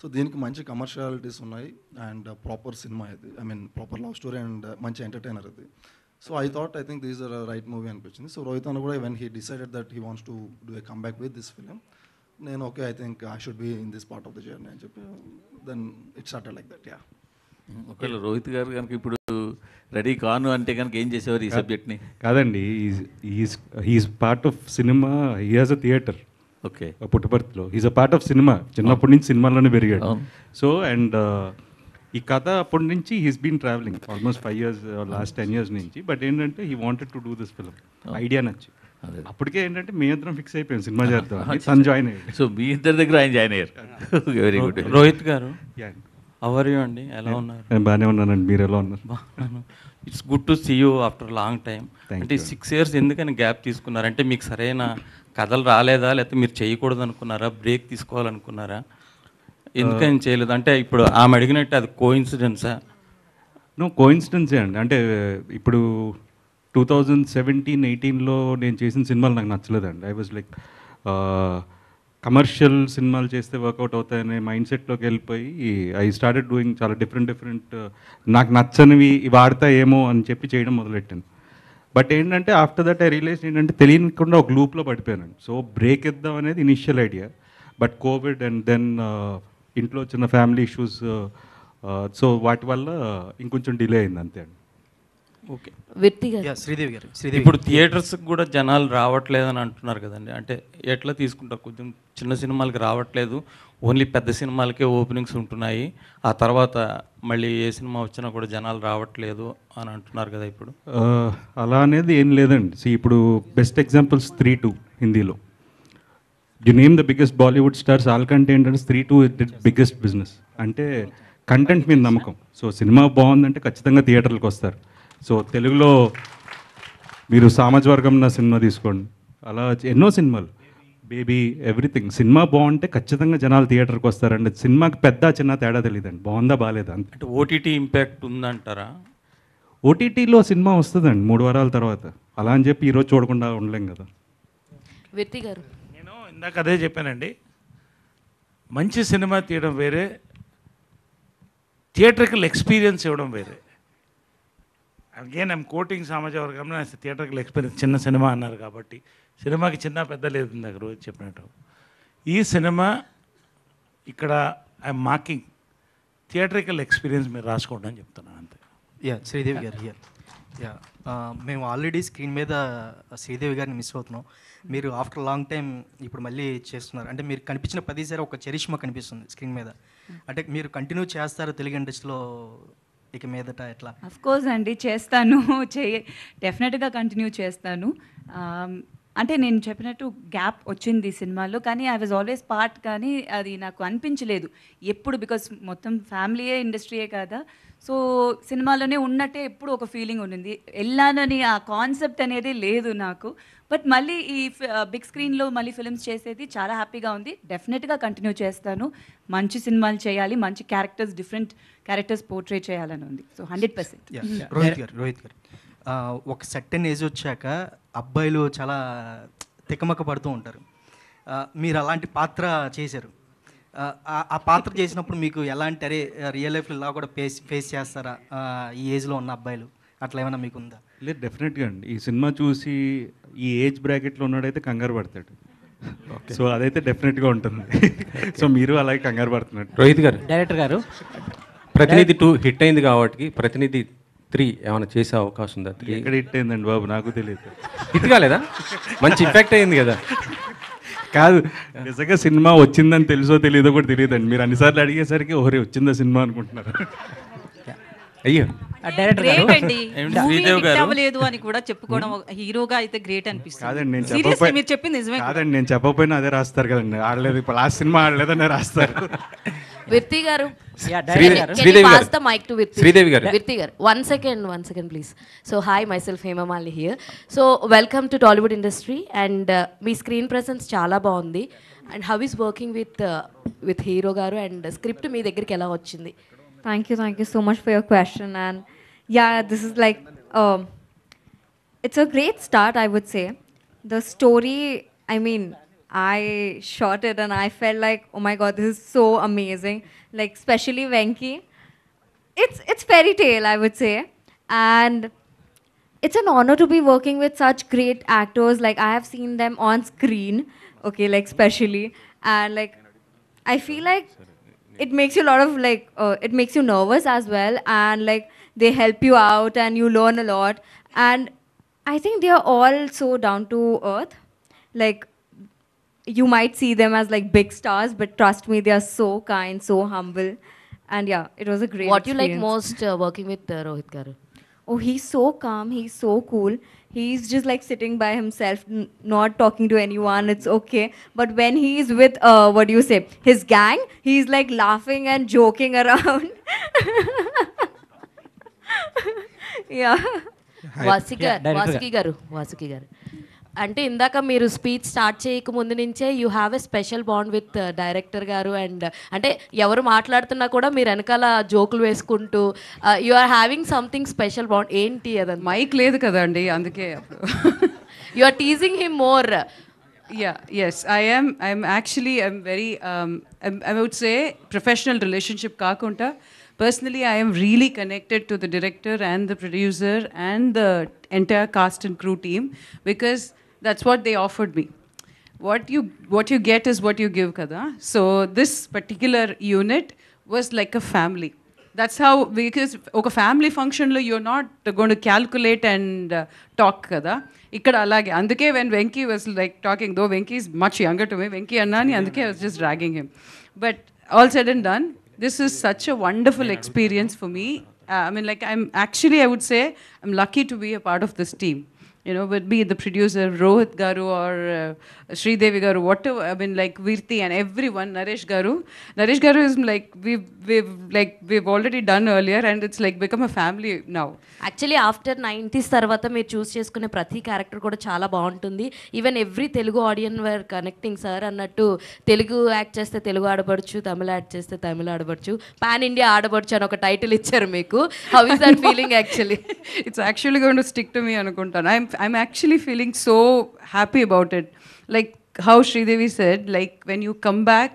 సో దీనికి మంచి కమర్షియాలిటీస్ ఉన్నాయి అండ్ ప్రాపర్ సినిమా ఇది. I mean proper love story and మంచి ఎంటర్టైనర్ ఇది. So I think these are right movie అనిపించింది. సో రోహిత్ అన్న కూడా when he decided that he wants to do a comeback with this film, నేను okay I think I should be in this part of the journey అని చెప్పి then it started like that. Yeah, ఒకవేళ రోహిత్ గారు కనుక ఇప్పుడు ready కాను అంటే కనుక ఏం చేసేవారు ఈ సబ్జెక్ట్ని? కాదండి, హీఈస్ పార్ట్ ఆఫ్ సినిమా. He has a theatre. Okay, పుట్టపర్తిలో హీస్ అ పార్ట్ ఆఫ్ సినిమా. చిన్నప్పటి నుంచి సినిమాలోనే పెరిగాడు. సో అండ్ ఈ కథ అప్పటి నుంచి he's been travelling almost 5 years, last 10 years నుంచి. బట్ ఏంటంటే he wanted to do this film. Idea నచ్చి అప్పటికే ఏంటంటే మీ ఇద్దరం ఫిక్స్ అయిపోయాం సినిమా చేద్దాం. తను జాయిన్ అయ్యాడు. సో మీ ఇద్దరి దగ్గర ఆయన జాయిన్ అయ్యారు. Very good. రోహిత్ గారు అవర్ యూ అండి, ఎలా ఉన్నారు? నేను బాగానే ఉన్నానండి, మీరు ఎలా ఉన్నారు? It's good to see you after long time. అంటే 6 years ఎందుకని గ్యాప్ తీసుకున్నారంటే మీకు సరైన కథలు రాలేదా, లేకపోతే మీరు చేయకూడదు అనుకున్నారా, బ్రేక్ తీసుకోవాలనుకున్నారా, ఎందుకని చేయలేదు? అంటే ఇప్పుడు ఆమె అడిగినట్టు అది కోఇన్సిడెన్సా? నో, కోఇన్సిడెన్సే అండి. అంటే ఇప్పుడు 2017-18లో నేను చేసిన సినిమాలు నాకు నచ్చలేదండి. ఐ వాజ్ లైక్ కమర్షియల్ సినిమాలు చేస్తే వర్కౌట్ అవుతాయనే మైండ్ సెట్లోకి వెళ్ళిపోయి ఐ స్టార్టెడ్ డూయింగ్ చాలా డిఫరెంట్ నాకు నచ్చనివి వాడతాయేమో అని చెప్పి చేయడం మొదలెట్టాను. బట్ ఏంటంటే ఆఫ్టర్ దట్ ఐ రియలైజ్ ఏంటంటే తెలియకుండా ఒక లూప్లో పడిపోయానండి. సో బ్రేక్ ఇద్దాం అనేది initial idea. But covid and then ఇంట్లో చిన్న ఫ్యామిలీ ఇష్యూస్, సో వాటి వల్ల ఇంకొంచెం డిలే అయింది అంతే అండి. ఓకే, శ్రీదేవి గారు, ఇప్పుడు థియేటర్స్కి కూడా జనాలు రావట్లేదని అంటున్నారు కదండి, అంటే ఎట్లా తీసుకుంటారు? కొంచెం చిన్న సినిమాలకి రావట్లేదు, ఓన్లీ పెద్ద సినిమాలకే ఓపెనింగ్స్ ఉంటున్నాయి, ఆ తర్వాత మళ్ళీ ఏ సినిమా వచ్చినా కూడా జనాలు రావట్లేదు అని అంటున్నారు కదా ఇప్పుడు. అలా అనేది ఏం లేదండి. ఇప్పుడు బెస్ట్ ఎగ్జాంపుల్స్ 3-2 హిందీలో. You name the biggest Bollywood stars, all contenders 3-2 biggest business. అంటే కంటెంట్ మీద నమ్మకం. సో సినిమా బాగుందంటే ఖచ్చితంగా థియేటర్లకు వస్తారు. సో తెలుగులో మీరు సామాజిక వర్గం నా సినిమా తీసుకోండి, అలా ఎన్నో సినిమాలు, బేబీ, ఎవ్రీథింగ్. సినిమా బాగుంటే ఖచ్చితంగా జనాలు థియేటర్కి వస్తారండి. సినిమాకి పెద్ద చిన్న తేడా తెలియదండి, బాగుందా బాగాలేదా అంతే. అంటే ఓటీటీ ఇంపాక్ట్ ఉందంటారా? ఓటీటీలో సినిమా వస్తుందండి 3 వారాల తర్వాత. అలా అని చెప్పి ఈరోజు చూడకుండా ఉండలేం కదా. విర్తి గారు, నేను ఇందాక అదే చెప్పానండి, మంచి సినిమా తీయడం వేరే, థియేటర్కల్ ఎక్స్పీరియన్స్ ఇవ్వడం వేరే. అగైన్ ఐమ్ కోటింగ్ సామాజిక వర్గంలో థియేటర్కల్ ఎక్స్పీరియన్స్. చిన్న సినిమా అన్నారు కాబట్టి సినిమాకి చిన్న పెద్ద లేదు ఇందాక రోజు చెప్పినట్టు. ఈ సినిమా ఇక్కడ ఐఎమ్ మార్కింగ్ థియేటర్కల్ ఎక్స్పీరియన్స్ మీరు రాసుకోండి అని చెప్తున్నాను అంతే. శ్రీదేవి గారు హియర్. మేము ఆల్రెడీ స్క్రీన్ మీద శ్రీదేవి గారిని మిస్ అవుతున్నాం. మీరు ఆఫ్టర్ లాంగ్ టైం ఇప్పుడు మళ్ళీ చేస్తున్నారు. అంటే మీరు కనిపించిన ప్రతిసారి ఒక చరిష్మా కనిపిస్తుంది స్క్రీన్ మీద. అంటే మీరు కంటిన్యూ చేస్తారు తెలుగు ఇండస్ట్రీలో ఇక మీదట ఎట్లా? అఫ్ కోర్స్ అండి, చేస్తాను. డెఫినెట్గా కంటిన్యూ చేస్తాను. అంటే నేను చెప్పినట్టు గ్యాప్ వచ్చింది సినిమాలో, కానీ ఐ వాజ్ ఆల్వేస్ పార్ట్. కానీ అది నాకు అనిపించలేదు ఎప్పుడు, బికాస్ మొత్తం ఫ్యామిలీయే ఇండస్ట్రీయే కదా. సో సినిమాలోనే ఉన్నట్టే ఎప్పుడు ఒక ఫీలింగ్ ఉండింది. వెళ్ళానని ఆ కాన్సెప్ట్ అనేది లేదు నాకు. బట్ మళ్ళీ ఈ బిగ్ స్క్రీన్లో మళ్ళీ ఫిల్మ్స్ చేసేది చాలా హ్యాపీగా ఉంది. డెఫినెట్గా కంటిన్యూ చేస్తాను. మంచి సినిమాలు చేయాలి, మంచి క్యారెక్టర్స్, డిఫరెంట్ క్యారెక్టర్స్ పోర్ట్రే చేయాలని ఉంది. సో 100%. రోహిత్ గారు ఒక సర్టెన్ ఏజ్ వచ్చాక అబ్బాయిలు చాలా తికమక పడుతూ ఉంటారు. మీరు అలాంటి పాత్ర చేశారు. ఆ పాత్ర చేసినప్పుడు మీకు ఎలాంటి అరే రియల్ లైఫ్లో ఇలా కూడా ఫేస్ చేస్తారా ఈ ఏజ్లో ఉన్న అబ్బాయిలు, అట్లా ఏమైనా మీకు ఉందా? లేదు, డెఫినెట్గా అండి. ఈ సినిమా చూసి ఈ ఏజ్ బ్రాకెట్లో ఉన్నాడైతే కంగారు పడతాడు. సో అదైతే డెఫినెట్గా ఉంటుంది. సో మీరు అలాగే కంగారు పడుతున్నారు. రోహిత్ గారు, డైరెక్టర్ గారు, ప్రతినిధి 2 హిట్ అయింది కాబట్టి ప్రతినిధి 3 ఏమైనా చేసే అవకాశం ఉందా? 3 ఎక్కడ హిట్ అయిందండి బాబు, నాకు తెలియదు. హిట్ కాలేదా? మంచి ఇంపాక్ట్ అయింది కదా. కాదు, నిజంగా సినిమా వచ్చిందని తెలుసో తెలియదో కూడా తెలియదండి. మీరు అన్నిసార్లు అడిగేసరికి ఓహరే వచ్చిందా సినిమా అనుకుంటున్నారు. అయ్యో, గ్రేట్ అండి. శ్రీదేవి గారు అవ్వలేదు అని కూడా చెప్పుకోవడం హీరోగా అయితే గ్రేట్ అనిపిస్తుంది. కాదండి, నేను సీరియస్లీ మీరు చెప్పింది నిజమే. కాదండి, నేను చెప్పకపోయినా అదే రాస్తారు కదండి. ఆడలేదు, ఇప్పుడు లాస్ట్ సినిమా ఆడలేదనే రాస్తారు. విర్తి గారు, శ్రీదేవి గారు, విర్తి గారు, one second please. So hi, myself Hema Malini here. So welcome to Tollywood industry and me screen presence చాలా బాగుంది. And how is working with hero గారు and స్క్రిప్ట్ మీ దగ్గరికి ఎలా వచ్చింది? Thank you so much for your question. And yeah, this is like it's a great start, I would say. The story, I mean, I shot it and I felt like, oh my god, this is so amazing. Like especially Venki, it's fairy tale, I would say. And it's an honor to be working with such great actors. Like I have seen them on screen, okay, like especially, and like I feel like it makes you a lot of like it makes you nervous as well, and like they help you out and you learn a lot. And I think they are all so down to earth. Like you might see them as like big stars, but trust me, they are so kind, so humble. And yeah, it was a great What you like experience. most working with Rohit garu? Oh, he's so calm, he's so cool. He's just like sitting by himself, not talking to anyone. It's okay. But when he's with, what do you say, his gang, he's like laughing and joking around. Yeah. Vasuki గారు, అంటే ఇందాక మీరు speech start చేయక ముందు నుంచే you have a special bond with director garu. And అంటే ఎవరు మాట్లాడుతున్నా కూడా మీరు వెనకాల జోకులు వేసుకుంటూ you are having something special bond. ఏంటి అదంతా? మైక్ లేదు కదండి, అందుకే you are teasing him more. Yes, I'm actually, I'm very, I would say professional relationship kakunta. Personally, I am really connected to the director and the producer and the entire cast and crew team, because that's what they offered me. What you get is what you give, kada. So this particular unit was like a family. That's how, because oka family function lo you're not going to calculate and talk kada. Ikkada alage, anduke when Venki was like talking, though Venki is much younger to me, Venki annani, anduke I was just dragging him. But all said and done, this is such a wonderful experience for me. I mean, like I would say I'm lucky to be a part of this team. you know, would be the producer, Rohit Garu or Sridevi Garu, whatever, I mean, like Virti and everyone, Naresh Garu is like, we've already done earlier, and it's like become a family now. Actually after 90s తర్వాత మీరు చూస్ చేసుకునే ప్రతి character కూడా చాలా బాగుంటుంది. Even every Telugu ఆడియన్ wear connecting sir అన్నట్టు. Telugu act చేస్తే తెలుగు ఆడబడుచు, తమిళ act చేస్తే తమిళ ఆడబడుచు, పాన్ ఇండియా ఆడబడుచు అని ఒక టైటిల్ ఇచ్చారు మీకు. How is that feeling actually? It's actually going to stick to me అనుకుంటాను. I'm actually feeling so happy about it. Like how Sridevi said, like when you come back,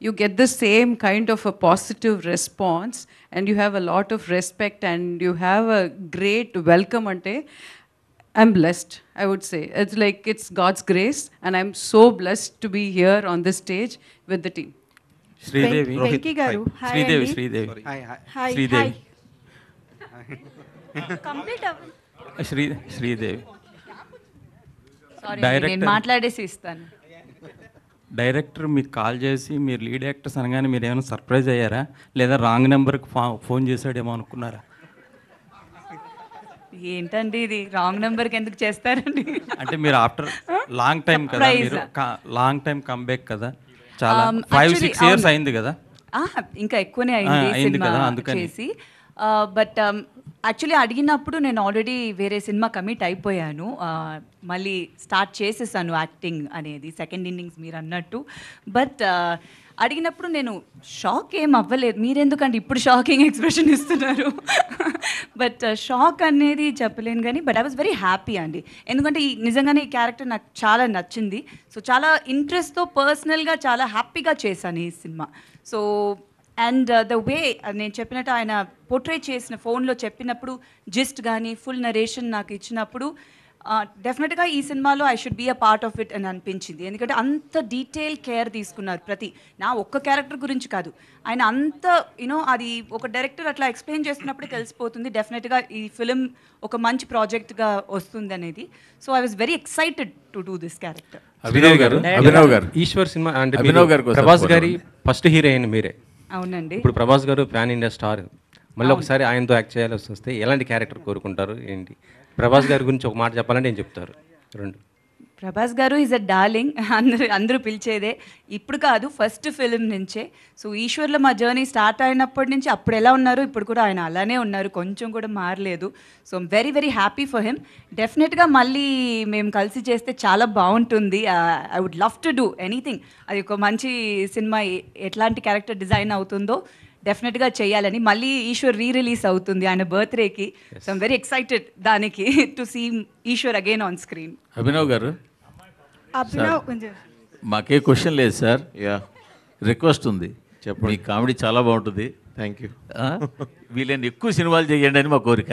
you get the same kind of a positive response, and you have a lot of respect, and you have a great welcome ante. I'm blessed, I would say. It's like it's God's grace, and I'm so blessed to be here on this stage with the team. Sridevi. Venki Garu. Hi. Sridevi. Hi. Sridevi. Complete. Sridevi. Sorry నేను మాట్లాడేసి ఇస్తాను. Director మీకు call చేసి మీరు lead actors అనగానే మీరు ఏమైనా surprise అయ్యారా, లేదా రాంగ్ నెంబర్కి ఫోన్ చేశాడేమో అనుకున్నారా? ఏంటండి ఇది రాంగ్ నెంబర్కి ఎందుకు చేస్తారండి? అంటే మీరు ఆఫ్టర్ లాంగ్ టైం కదా, మీరు లాంగ్ టైం కమ్బ్యాక్ కదా, చాలా 5-6 years అయింది కదా. ఇంకా ఎక్కువనే అయింది కదా అందుకని చేసి. బట్ యాక్చువల్లీ అడిగినప్పుడు నేను ఆల్రెడీ వేరే సినిమా కమిట్ అయిపోయాను, మళ్ళీ స్టార్ట్ చేసేసాను యాక్టింగ్ అనేది, సెకండ్ ఇన్నింగ్స్ మీరు అన్నట్టు. బట్ అడిగినప్పుడు నేను షాక్ ఏం అవ్వలేదు. మీరెందుకంటే ఇప్పుడు షాకింగ్ ఎక్స్ప్రెషన్ ఇస్తున్నారు? బట్ షాక్ అనేది చెప్పలేను కానీ, but I was very happy అండి. ఎందుకంటే నిజంగానే ఈ క్యారెక్టర్ నాకు చాలా నచ్చింది. సో చాలా ఇంట్రెస్ట్తో పర్సనల్గా చాలా హ్యాపీగా చేశాను ఈ cinema. So and the way నేను చెప్పినట్టు ఆయన పోర్ట్రే చేసిన ఫోన్లో చెప్పినప్పుడు జిస్ట్ కానీ ఫుల్ నరేషన్ నాకు ఇచ్చినప్పుడు డెఫినెట్గా ఈ సినిమాలో I should be a part of it అని అనిపించింది. ఎందుకంటే అంత డీటెయిల్ కేర్ తీసుకున్నారు ప్రతి నా ఒక్క క్యారెక్టర్ గురించి కాదు, ఆయన అంత యూనో అది ఒక డైరెక్టర్ అట్లా ఎక్స్ప్లెయిన్ చేస్తున్నప్పుడే తెలిసిపోతుంది డెఫినెట్గా ఈ ఫిలిం ఒక మంచి ప్రాజెక్ట్గా వస్తుంది అనేది. So I was very excited to do this character. Abhinav గారు ఈశ్వర్ సినిమా అంటే ప్రభాస్ గారి ఫస్ట్ హీరోయిన్ మీరే. అవునండి. ఇప్పుడు ప్రభాస్ గారు ప్యాన్ ఇండియా స్టార్, మళ్ళీ ఒకసారి ఆయనతో యాక్ట్ చేయాల్సి వస్తే ఎలాంటి క్యారెక్టర్ కోరుకుంటారు ఏంటి? ప్రభాస్ గారి గురించి ఒక మాట చెప్పాలంటే ఏం చెప్తారు? రెండు. ప్రభాస్ గారు ఈజ్ అ డార్లింగ్, అందరూ పిలిచేదే, ఇప్పుడు కాదు ఫస్ట్ ఫిలిం నుంచే. సో ఈశ్వర్లో మా జర్నీ స్టార్ట్ అయినప్పటి నుంచి అప్పుడు ఎలా ఉన్నారు ఇప్పుడు కూడా ఆయన అలానే ఉన్నారు, కొంచెం కూడా మారలేదు. So very very happy for him. డెఫినెట్గా మళ్ళీ మేము కలిసి చేస్తే చాలా బాగుంటుంది. I would love to do anything. అది ఒక మంచి సినిమా ఎట్లాంటి క్యారెక్టర్ డిజైన్ అవుతుందో డెఫినెట్గా చేయాలని. మళ్ళీ ఈశ్వర్ రిలీజ్ అవుతుంది ఆయన బర్త్డేకి. సో ఐమ్ వెరీ ఎక్సైటెడ్ దానికి to see Eeshwar again on screen. Abhinav garu, మాకే క్వశ్చన్ లేదు సార్, రిక్వెస్ట్ ఉంది. చెప్పండి. మీ కామెడీ చాలా బాగుంటుంది. Thank you. వీళ్ళని ఎక్కువ సినిమాలు చేయండి అని మా కోరిక.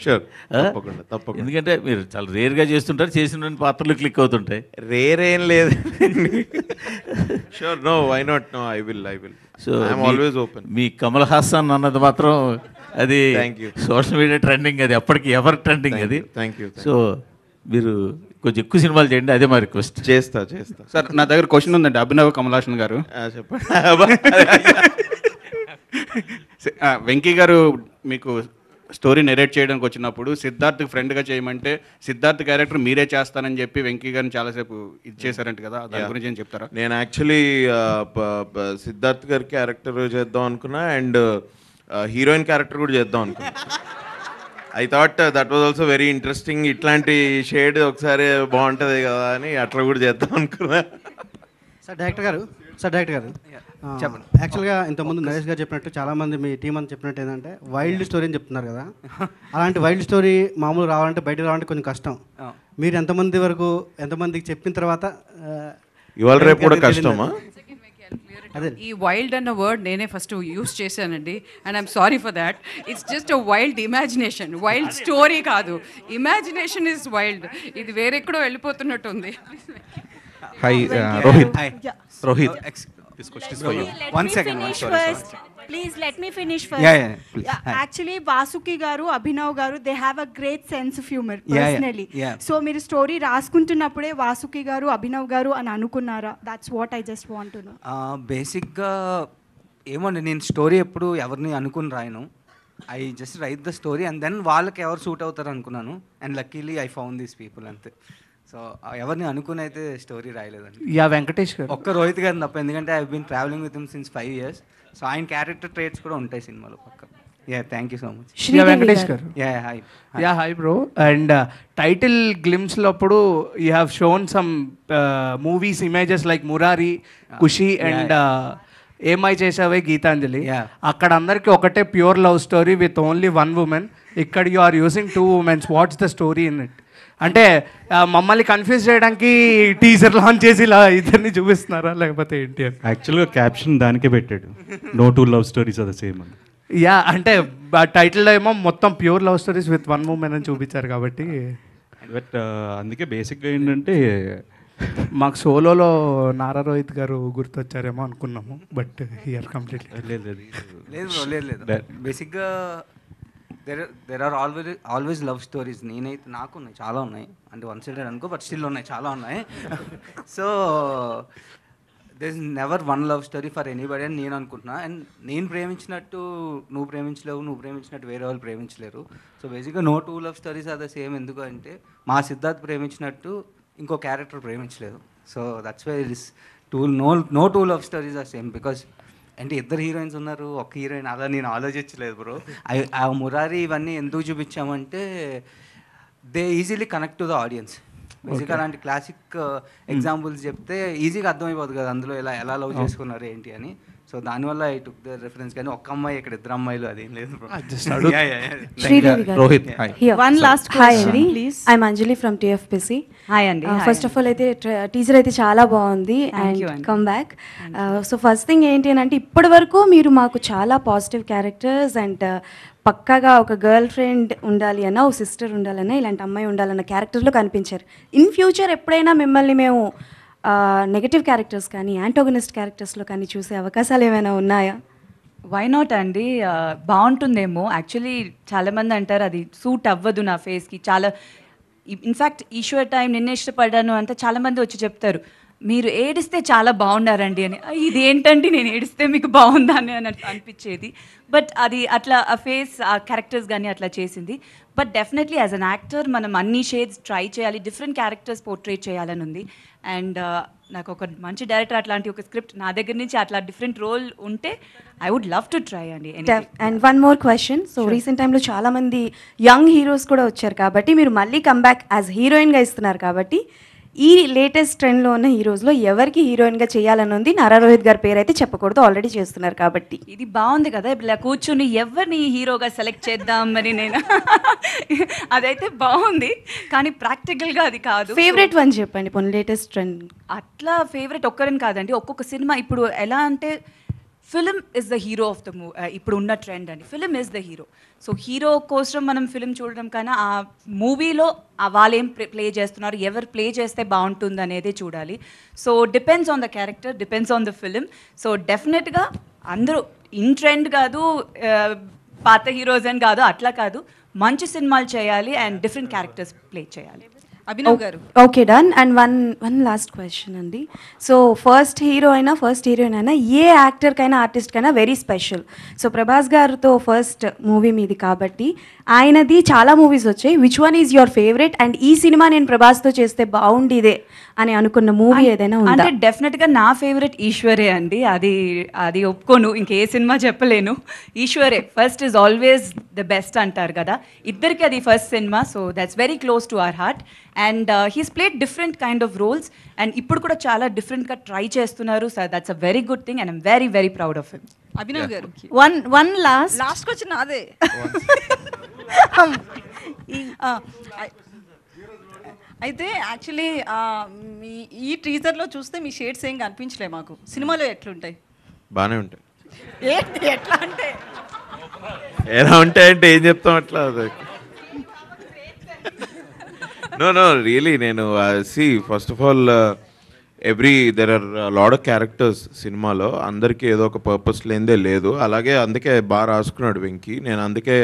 షూర్, తప్పకుండా తప్పకుండా. ఎందుకంటే మీరు చాలా రేర్గా చేస్తుంటారు, చేసిన పాత్రలు క్లిక్ అవుతుంటాయి. రేర్ ఏం లేదు. Sure, no, why not, no, I will. So I'm always open. మీ కమల్ హాసన్ అన్నది మాత్రం అది సోషల్ మీడియా ట్రెండింగ్, అది అప్పటికి ఎవర్ ట్రెండింగ్ అది. Thank you. సో మీరు కొంచెం ఎక్కువ సినిమాలు చేయండి, అదే మా రిక్వెస్ట్. చేస్తా. సార్ నా దగ్గర క్వశ్చన్ ఉందండి అభినవ్ కమల్ హాసన్ గారు. చెప్పండి. వెంకీ గారు మీకు స్టోరీ నెరేట్ చేయడానికి వచ్చినప్పుడు సిద్ధార్థ్ ఫ్రెండ్గా చేయమంటే సిద్ధార్థ్ క్యారెక్టర్ మీరే చేస్తానని చెప్పి వెంకీ గారిని చాలాసేపు ఇది చేశారంట కదా, దాని గురించి ఏం చెప్తారా? నేను యాక్చువల్లీ సిద్ధార్థ్ గారి క్యారెక్టర్ చేద్దాం అనుకున్నా, అండ్ హీరోయిన్ క్యారెక్టర్ కూడా చేద్దాం అనుకున్నా. I thought that was also very interesting. ఇట్లాంటి షేడ్ ఒకసారి బాగుంటుంది కదా అని అట్లా కూడా చేద్దాం అనుకున్నా. సార్ డైరెక్టర్ గారు చెప్పండి. యాక్చువల్గా ఇంతకుముందు నరేష్ గారు చెప్పినట్టు చాలామంది మీ టీం అంతా చెప్పినట్టు ఏంటంటే వైల్డ్ స్టోరీ అని చెప్తున్నారు కదా, అలాంటి వైల్డ్ స్టోరీ మామూలు రావాలంటే బయటకు రావాలంటే కొంచెం కష్టం. మీరు ఎంతమందికి చెప్పిన తర్వాత ఇవాళ రేపు కూడా కష్టమా? ఈ వైల్డ్ అన్న వర్డ్ నేనే ఫస్ట్ యూస్ చేశానండి, and I'm sorry for that. It's just a wild imagination, wild story కాదు. Imagination is wild. ఇది వేరెక్కడో వెళ్ళిపోతున్నట్టు ఉంది. Hi, Rohit. This question is for you. One second. Please let me finish first. Please. Actually, Vasuki garu, Abhinav garu, they have a great sense of humor personally. So మీరు story రాసుకుంటున్నప్పుడే Vasuki గారు అభినవ్ గారు అని అనుకున్నారా? That's what I just want to know. బేసిక్గా ఏమోండి, నేను story ఎప్పుడు ఎవరిని అనుకుని రాయను. I just write the story and then వాళ్ళకి ఎవరు సూట్ అవుతారు అనుకున్నాను and luckily I found these people అంతే. సో ఎవరిని అనుకుని అయితే స్టోరీ రాయలేదండి. యా వెంకటేష్ గారు ఒక్క రోహిత్ గారిని తప్ప, ఎందుకంటే I been travelling with him since 5 years. So ఆయన క్యారెక్టర్ ట్రేట్స్ కూడా ఉంటాయి సినిమాలో పక్క. Yeah thank you so much. Venkatesh garu. Yeah hi bro. And title గ్లిమ్స్లో అప్పుడు you have shown some movies images like Murari, Khushi and Ye Maaya Chesave Geethanjali. అక్కడ అందరికి ఒకటే pure love story with only 1 woman. ఇక్కడ you are using 2 women. What's the story in it? అంటే మమ్మల్ని confuse చేయడానికి teaser launch చేసి ఇలా ఇద్దరిని చూపిస్తున్నారా లేకపోతే ఏంటి అని? యాక్చువల్గా క్యాప్షన్ దానికే పెట్టాడు, no 2 love stories are the same అని. యా అంటే టైటిల్లో ఏమో మొత్తం pure love stories with 1 woman అని చూపించారు కాబట్టి. బట్ అందుకే బేసిక్గా ఏంటంటే మాకు సోలోలో నారా రోహిత్ గారు గుర్తొచ్చారేమో అనుకున్నాము, బట్ హియర్ కంప్లీట్లీ లేదు. బేసిక్గా there are always love stories. నేనైతే నాకు ఉన్నాయి, చాలా ఉన్నాయి. అంటే 1 sided అనుకో, బట్ స్టిల్ ఉన్నాయి, చాలా ఉన్నాయి. So there is never 1 love story for anybody అని నేను అనుకుంటున్నా. అండ్ నేను ప్రేమించినట్టు నువ్వు ప్రేమించలేవు, నువ్వు ప్రేమించినట్టు వేరే వాళ్ళు ప్రేమించలేరు. సో బేసిక్గా no 2 love stories are the same. ఎందుకు అంటే మా సిద్ధార్థ్ ప్రేమించినట్టు ఇంకో క్యారెక్టర్ ప్రేమించలేదు. So that's why it is no 2 love stories are same. Because అంటే 2 heroines ఉన్నారు, ఒక హీరోయిన్, అలా నేను ఆలోచించలేదు బ్రో. ఆ మురారి ఇవన్నీ ఎందుకు చూపించామంటే they easily connect to the audience. బేసిక్గా అలాంటి క్లాసిక్ ఎగ్జాంపుల్స్ చెప్తే ఈజీగా అర్థమైపోతుంది కదా అందులో ఎలా లవ్ చేసుకున్నారు ఏంటి అని. సో దానివల్ల ఐ టుక్ ద రెఫరెన్స్. కానీ ఒక్క అమ్మాయి ఇక్కడ 2 అమ్మాయిలు అదేం లేదు. రోహిత్ వన్ లాస్ట్ హాయ్ అండి, I'm Anjali from TFPC. Hi అండి. ఫస్ట్ ఆఫ్ ఆల్ అయితే టీజర్ అయితే చాలా బాగుంది and come back. So first thing ఏంటి అని అంటే ఇప్పటి వరకు మీరు మాకు చాలా పాజిటివ్ క్యారెక్టర్స్ అండ్ పక్కాగా ఒక గర్ల్ ఫ్రెండ్ ఉండాలి అన్న, ఒక సిస్టర్ ఉండాలన్నా, ఇలాంటి అమ్మాయి ఉండాలన్న క్యారెక్టర్లో కనిపించారు. ఇన్ ఫ్యూచర్ ఎప్పుడైనా మిమ్మల్ని మేము నెగటివ్ క్యారెక్టర్స్ కానీ యాంటోగనిస్ట్ క్యారెక్టర్స్లో కానీ చూసే అవకాశాలు ఏమైనా ఉన్నాయా? వై నాట్ అండి, బాగుంటుందేమో. యాక్చువల్లీ చాలామంది అంటారు అది సూట్ అవ్వదు నా ఫేస్కి. చాలా ఇన్ఫ్యాక్ట్ ఈశ్వర్ టైం నిన్నే ఇష్టపడ్డాను అంటే చాలామంది వచ్చి చెప్తారు మీరు ఏడిస్తే చాలా బాగున్నారండి అని. ఇది ఏంటండి నేను ఏడిస్తే మీకు బాగుందా అని అనిపించేది. బట్ అది అట్లా ఆ ఫేస్ ఆ క్యారెక్టర్స్ కానీ అట్లా చేసింది. But definitely as an actor మనం అన్ని షేడ్స్ ట్రై చేయాలి, డిఫరెంట్ క్యారెక్టర్స్ పోర్ట్రేట్ చేయాలని ఉంది. అండ్ నాకు ఒక మంచి డైరెక్టర్ అట్లాంటి ఒక స్క్రిప్ట్ నా దగ్గర నుంచి అట్లా డిఫరెంట్ రోల్ ఉంటే I would love to try అండి. And one more question. So recent టైంలో చాలా మంది యంగ్ హీరోస్ కూడా వచ్చారు కాబట్టి మీరు మళ్ళీ కమ్బ్యాక్ యాజ్ హీరోయిన్గా ఇస్తున్నారు కాబట్టి ఈ లేటెస్ట్ ట్రెండ్లో ఉన్న హీరోస్లో ఎవరికి హీరోయిన్గా చేయాలని ఉంది? నారా రోహిత్ గారి పేరు అయితే చెప్పకూడదు, ఆల్రెడీ చేస్తున్నారు కాబట్టి. ఇది బాగుంది కదా, ఇలా కూర్చుని ఎవరిని హీరోగా సెలెక్ట్ చేద్దాం మరి నేను అదైతే బాగుంది కానీ ప్రాక్టికల్గా అది కాదు. ఫేవరెట్ వన్ చెప్పండి పోనీ లేటెస్ట్ ట్రెండ్. అట్లా ఫేవరెట్ ఒక్కరని కాదండి, ఒక్కొక్క సినిమా ఇప్పుడు ఎలా అంటే film is the hero of the ఇప్పుడు ఉన్న ట్రెండ్ అండి. Film is the hero. So hero కోసం మనం ఫిలిం చూడడం కన్నా ఆ మూవీలో వాళ్ళు ఏం ప్లే చేస్తున్నారు, ఎవరు ప్లే చేస్తే బాగుంటుంది అనేది చూడాలి. So depends on the character, depends on the film. So డెఫినెట్గా అందరూ ఇన్ ట్రెండ్ కాదు, పాత హీరోస్ అని కాదు, అట్లా కాదు, మంచి సినిమాలు చేయాలి అండ్ డిఫరెంట్ క్యారెక్టర్స్ ప్లే చేయాలి. అభినవ్ గారు. Okay done. And one last question అండి. సో ఫస్ట్ హీరోయిన్ అయినా ఏ యాక్టర్కైనా ఆర్టిస్ట్కైనా వెరీ స్పెషల్. సో ప్రభాస్ గారితో ఫస్ట్ మూవీ మీది కాబట్టి ఆయనది చాలా మూవీస్ వచ్చాయి. Which one is your favourite and ఈ సినిమా నేను ప్రభాస్తో చేస్తే బాగుండిదే అని అనుకున్న మూవీ ఏదైనా ఉందా? అంటే డెఫినెట్గా నా ఫేవరెట్ ఈశ్వరే అండి. అది ఒప్పుకోను, ఇంకే సినిమా చెప్పలేను. ఈశ్వరే first is always the best అంటారు కదా, ఇద్దరికి అది ఫస్ట్ సినిమా. So that's very close to our heart. And he's played different kind of roles and ఇప్పుడు కూడా చాలా డిఫరెంట్గా ట్రై చేస్తున్నారు. So that's a very good thing and I'm very very proud of him. Abhinav garu. One last question అదే. అయితే actually ఈ టీజర్లో చూస్తే మీ షేడ్స్ ఏం కనిపించలే మాకు. సినిమాలో ఎట్లుంటాయి? బాగానే ఉంటాయి. ఏంటి ఎట్లా అంటే ఎలా ఉంటాయంటే ఏం చెప్తాం అట్లా. నో రియలీ నేను see first of all there are lot of characters సినిమాలో, అందరికీ ఏదో ఒక పర్పస్ లేనిదే లేదు. అలాగే అందుకే బాగా రాసుకున్నాడు వెంకీ. నేను అందుకే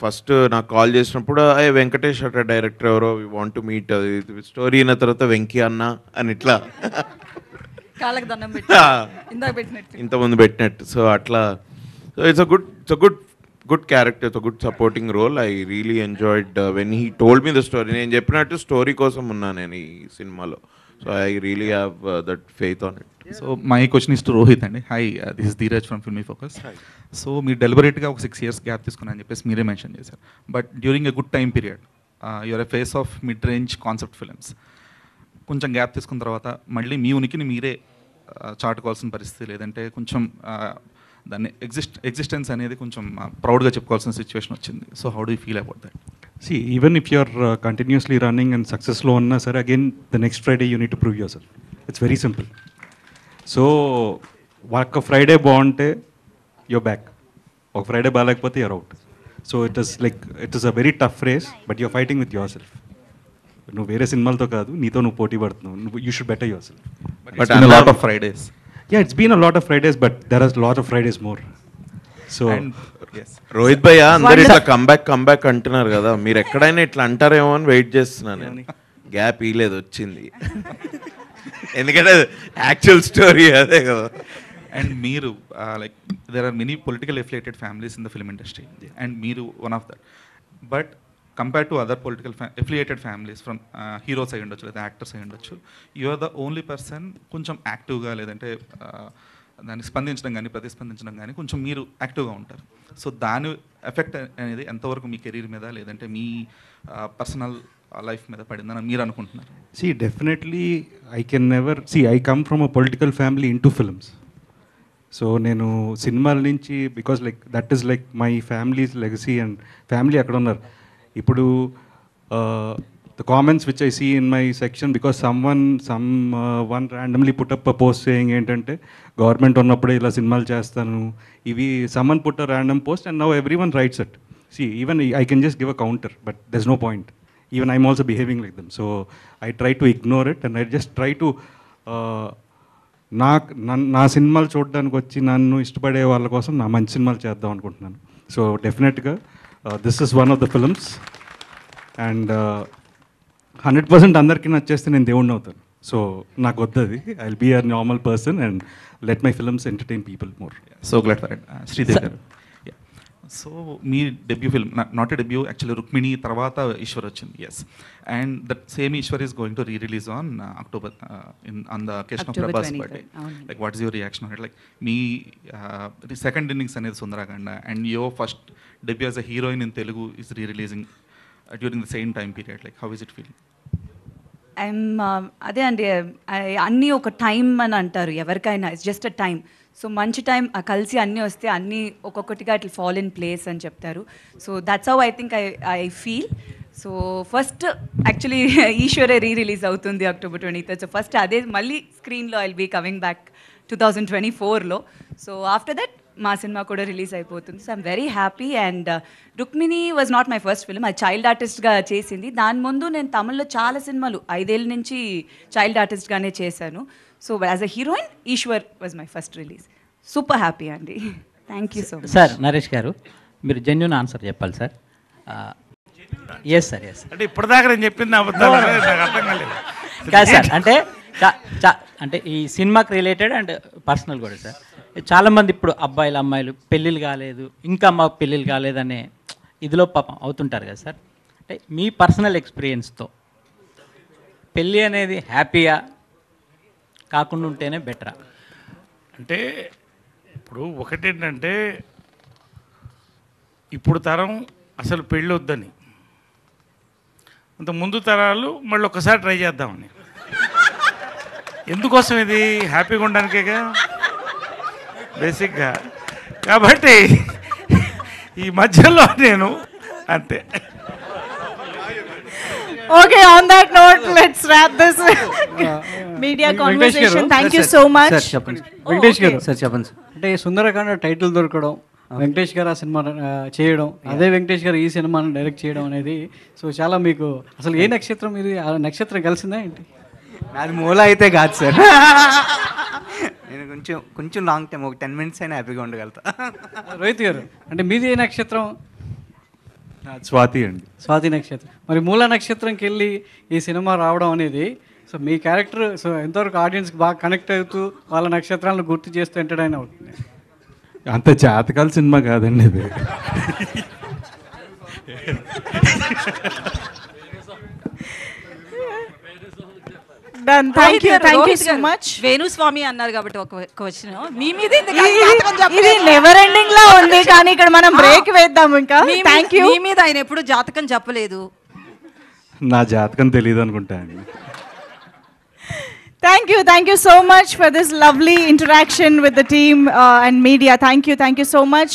ఫస్ట్ నాకు కాల్ చేసినప్పుడు వెంకటేష్ అట్లా డైరెక్టర్ ఎవరో we want to meet, story అయిన తర్వాత వెంకీ అన్న అని ఇట్లా కాళ్ళకి దండం పెట్టి ఇందాక పెట్టినట్టు ఇంతకుముందు పెట్టినట్టు. సో అట్లా so it's a good good character, it's good supporting role. I really enjoyed when he told me the story. నేను చెప్పినట్టు స్టోరీ కోసం ఉన్నా నేను ఈ సినిమాలో. So I really have that faith on it. So my question is to Rohit అండి. Hi, this is Dheeraj from Filmy Focus. So మీరు డెలిబరేట్గా ఒక 6 years గ్యాప్ తీసుకున్నారని చెప్పేసి మీరే మెన్షన్ చేశారు. But during a good time period your a face of mid range concept films. కొంచెం gap తీసుకున్న తర్వాత మళ్ళీ మీ ఉనికిని మీరే చాటుకోవాల్సిన పరిస్థితి, లేదంటే కొంచెం దాన్ని ఎగ్జిస్టెన్స్ అనేది కొంచెం ప్రౌడ్గా చెప్పుకోవాల్సిన సిచ్యువేషన్ వచ్చింది. So how do you feel about that? See, even if you're continuously running and successful on sir, again the next Friday you need to prove yourself. It's very simple. So ఒక Friday బాగుంటే you're back, ఒక Friday బాగాలేకపోతే you're out. So it is a very tough race, but you're fighting with yourself. నువ్వు వేరే సినిమాలతో కాదు, నీతో నువ్వు పోటీ పడుతున్నావు. You should better yourself. But it's been a lot of Fridays. Yeah, it's been a lot of Fridays, but there are a lot of Fridays more. So Rohit భయ్య అందరు ఇట్లా కంబ్యాక్ అంటున్నారు కదా, మీరు ఎక్కడైనా ఇట్లా అంటారేమో అని వెయిట్ చేస్తున్నాను నేను. గ్యాప్ ఇలేదు, వచ్చింది. ఎందుకంటే యాక్చువల్ స్టోరీ అదే కదా. అండ్ మీరు like there are many political affiliated families in the film industry, and మీరు one of that. But compare to other political affiliated families from heroes అయి ఉండొచ్చు, లేదా యాక్టర్స్ అయి ఉండొచ్చు, you are the only person కొంచెం యాక్టివ్గా, లేదంటే దాన్ని స్పందించడం కానీ ప్రతిస్పందించడం కానీ కొంచెం మీరు యాక్టివ్గా ఉంటారు. సో దాని ఎఫెక్ట్ అనేది ఎంతవరకు మీ కెరీర్ మీద, లేదంటే మీ పర్సనల్ లైఫ్ మీద పడిందని మీరు అనుకుంటున్నారు? See, definitely I can never see, I come from a political family into films. So నేను సినిమాల నుంచి, because like that is like my families legacy, and family అక్కడ ఉన్నారు. ఇప్పుడు the comments which I see in my section, because someone randomly put up a post saying ఏంటంటే government ఉన్నప్పుడే ఇలా సినిమాలు చేస్తాను, ఇవి someone put a random post and now everyone writes it. See, even I can just give a counter, but there's no point. Even I'm also behaving like them. So I try to ignore it, and I just try to నా సినిమాలు చూడడానికి వచ్చి నన్ను ఇష్టపడే వాళ్ళ కోసం నా మంచి సినిమాలు చేద్దాం అనుకుంటున్నాను. సో డెఫినెట్గా this is one of the films, and 100% అందరికీ నచ్చేస్తే నేను దేవుడిని అవుతాను. సో నాకు వద్దది. I will be a normal person and let my films entertain people more. So glad for it. Sridevi garu, so మీ debut film, not a debut actually, Rukmini తర్వాత ఈశ్వర్ వచ్చింది. Yes, and that same Eeshwar is going to re-release on October on the occasion of Prabhas birthday. Like what is your reaction on it? Like మీ second innings అనేది Sundarakanda, and your first debut as a heroine in Telugu is re-releasing during the same time period. Like how is it feeling? అదే అండి, అన్నీ ఒక time అని అంటారు ఎవరికైనా, it's just a time. So మంచి టైం కలిసి అన్నీ వస్తే అన్నీ ఒక్కొక్కటిగా ఇట్లా ఫాల్ ఇన్ ప్లేస్ అని చెప్తారు. So that's how I think I feel. So first actually ఈశ్వరే రీ-రిలీజ్ అవుతుంది October 23rd. సో ఫస్ట్ అదే మళ్ళీ స్క్రీన్లో I will be coming back 2024లో. సో ఆఫ్టర్ దట్ మా సినిమా కూడా రిలీజ్ అయిపోతుంది. So I'm very happy. And Rukmini was not my first film, అది చైల్డ్ ఆర్టిస్ట్గా చేసింది. దాని ముందు నేను తమిళ్లో చాలా సినిమాలు 5 ఏళ్ళ నుంచి చైల్డ్ ఆర్టిస్ట్గానే చేశాను. So as a heroine Eeshwar was my first release. Super happy అండి. Thank you so much. Sir Naresh garu, మీరు జెన్యూన్ ఆన్సర్ చెప్పాలి సార్. Yes sir, yes. అంటే ఇప్పటిదాకా నేను చెప్పింది అబద్ధాలు, నాకు అర్థం కాలేదు. కాదు సార్, అంటే ఈ సినిమాకి రిలేటెడ్ అండ్ పర్సనల్ కూడా సార్. చాలామంది ఇప్పుడు అబ్బాయిలు అమ్మాయిలు పెళ్ళిళ్ళు కాలేదు, ఇంకా మాకు పెళ్ళిళ్ళు కాలేదనే ఇదిలో పాపం అవుతుంటారు కదా సార్. అంటే మీ పర్సనల్ ఎక్స్పీరియన్స్తో పెళ్ళి అనేది హ్యాపీగా కాకుండా ఉంటేనే బెటరా? అంటే ఇప్పుడు ఒకటేంటంటే ఇప్పుడు తరం అసలు పెళ్ళి వద్దని, అంత ముందు తరాలు మళ్ళీ ఒక్కసారి ట్రై చేద్దామని. ఎందుకోసం? ఇది హ్యాపీగా ఉండడానికేగా బేసిక్గా. కాబట్టి ఈ మధ్యలో నేను అంతే. Okay, on that note, let's wrap this media conversation. Thank you so much. Sir చెప్పండి. వెంకటేష్ గారు సార్ చెప్పండి. అంటే సుందరకాండ టైటిల్ దొరకడం, వెంకటేష్ గారు ఆ సినిమా చేయడం, అదే వెంకటేష్ గారు ఈ సినిమాను డైరెక్ట్ చేయడం అనేది, సో చాలా మీకు అసలు ఏ నక్షత్రం ఇది? ఆ నక్షత్రం కలిసిందా ఏంటి? నాది మూల అయితే కాదు సార్. నేను కొంచెం లాంగ్ టైం, ఒక 10 minutes అయినా హ్యాపీగా ఉండగలుగుతా. రోహిత్ గారు, అంటే మీది ఏ నక్షత్రం? స్వాతి అండి. స్వాతి నక్షత్రం. మరి మూల నక్షత్రంకి వెళ్ళి ఈ సినిమా రావడం అనేది, సో మీ క్యారెక్టర్ సో ఎంతవరకు ఆడియన్స్కి బాగా కనెక్ట్ అవుతూ వాళ్ళ నక్షత్రాలను గుర్తు చేస్తూ ఎంటర్టైన్ అవుతుంది? అంత జాతకాల సినిమా కాదండి ఇది. Done. Thank you Rohit so గారు, much. వేణుస్వామి అన్నారు కాబట్టి ఒక క్వశ్చన్ మీ మీద ఇది నెవర్ ఎండింగ్ లా ఉంది కానీ ఇక్కడ మనం బ్రేక్ వేద్దాం ఇంకా. Thank you. మీ మీద ఆయన ఎప్పుడు జాతకం చెప్పలేదు. నా జాతకం తెలియదు అనుకుంటా అండి. Thank you so much for this lovely interaction with the team and media. Thank you so much.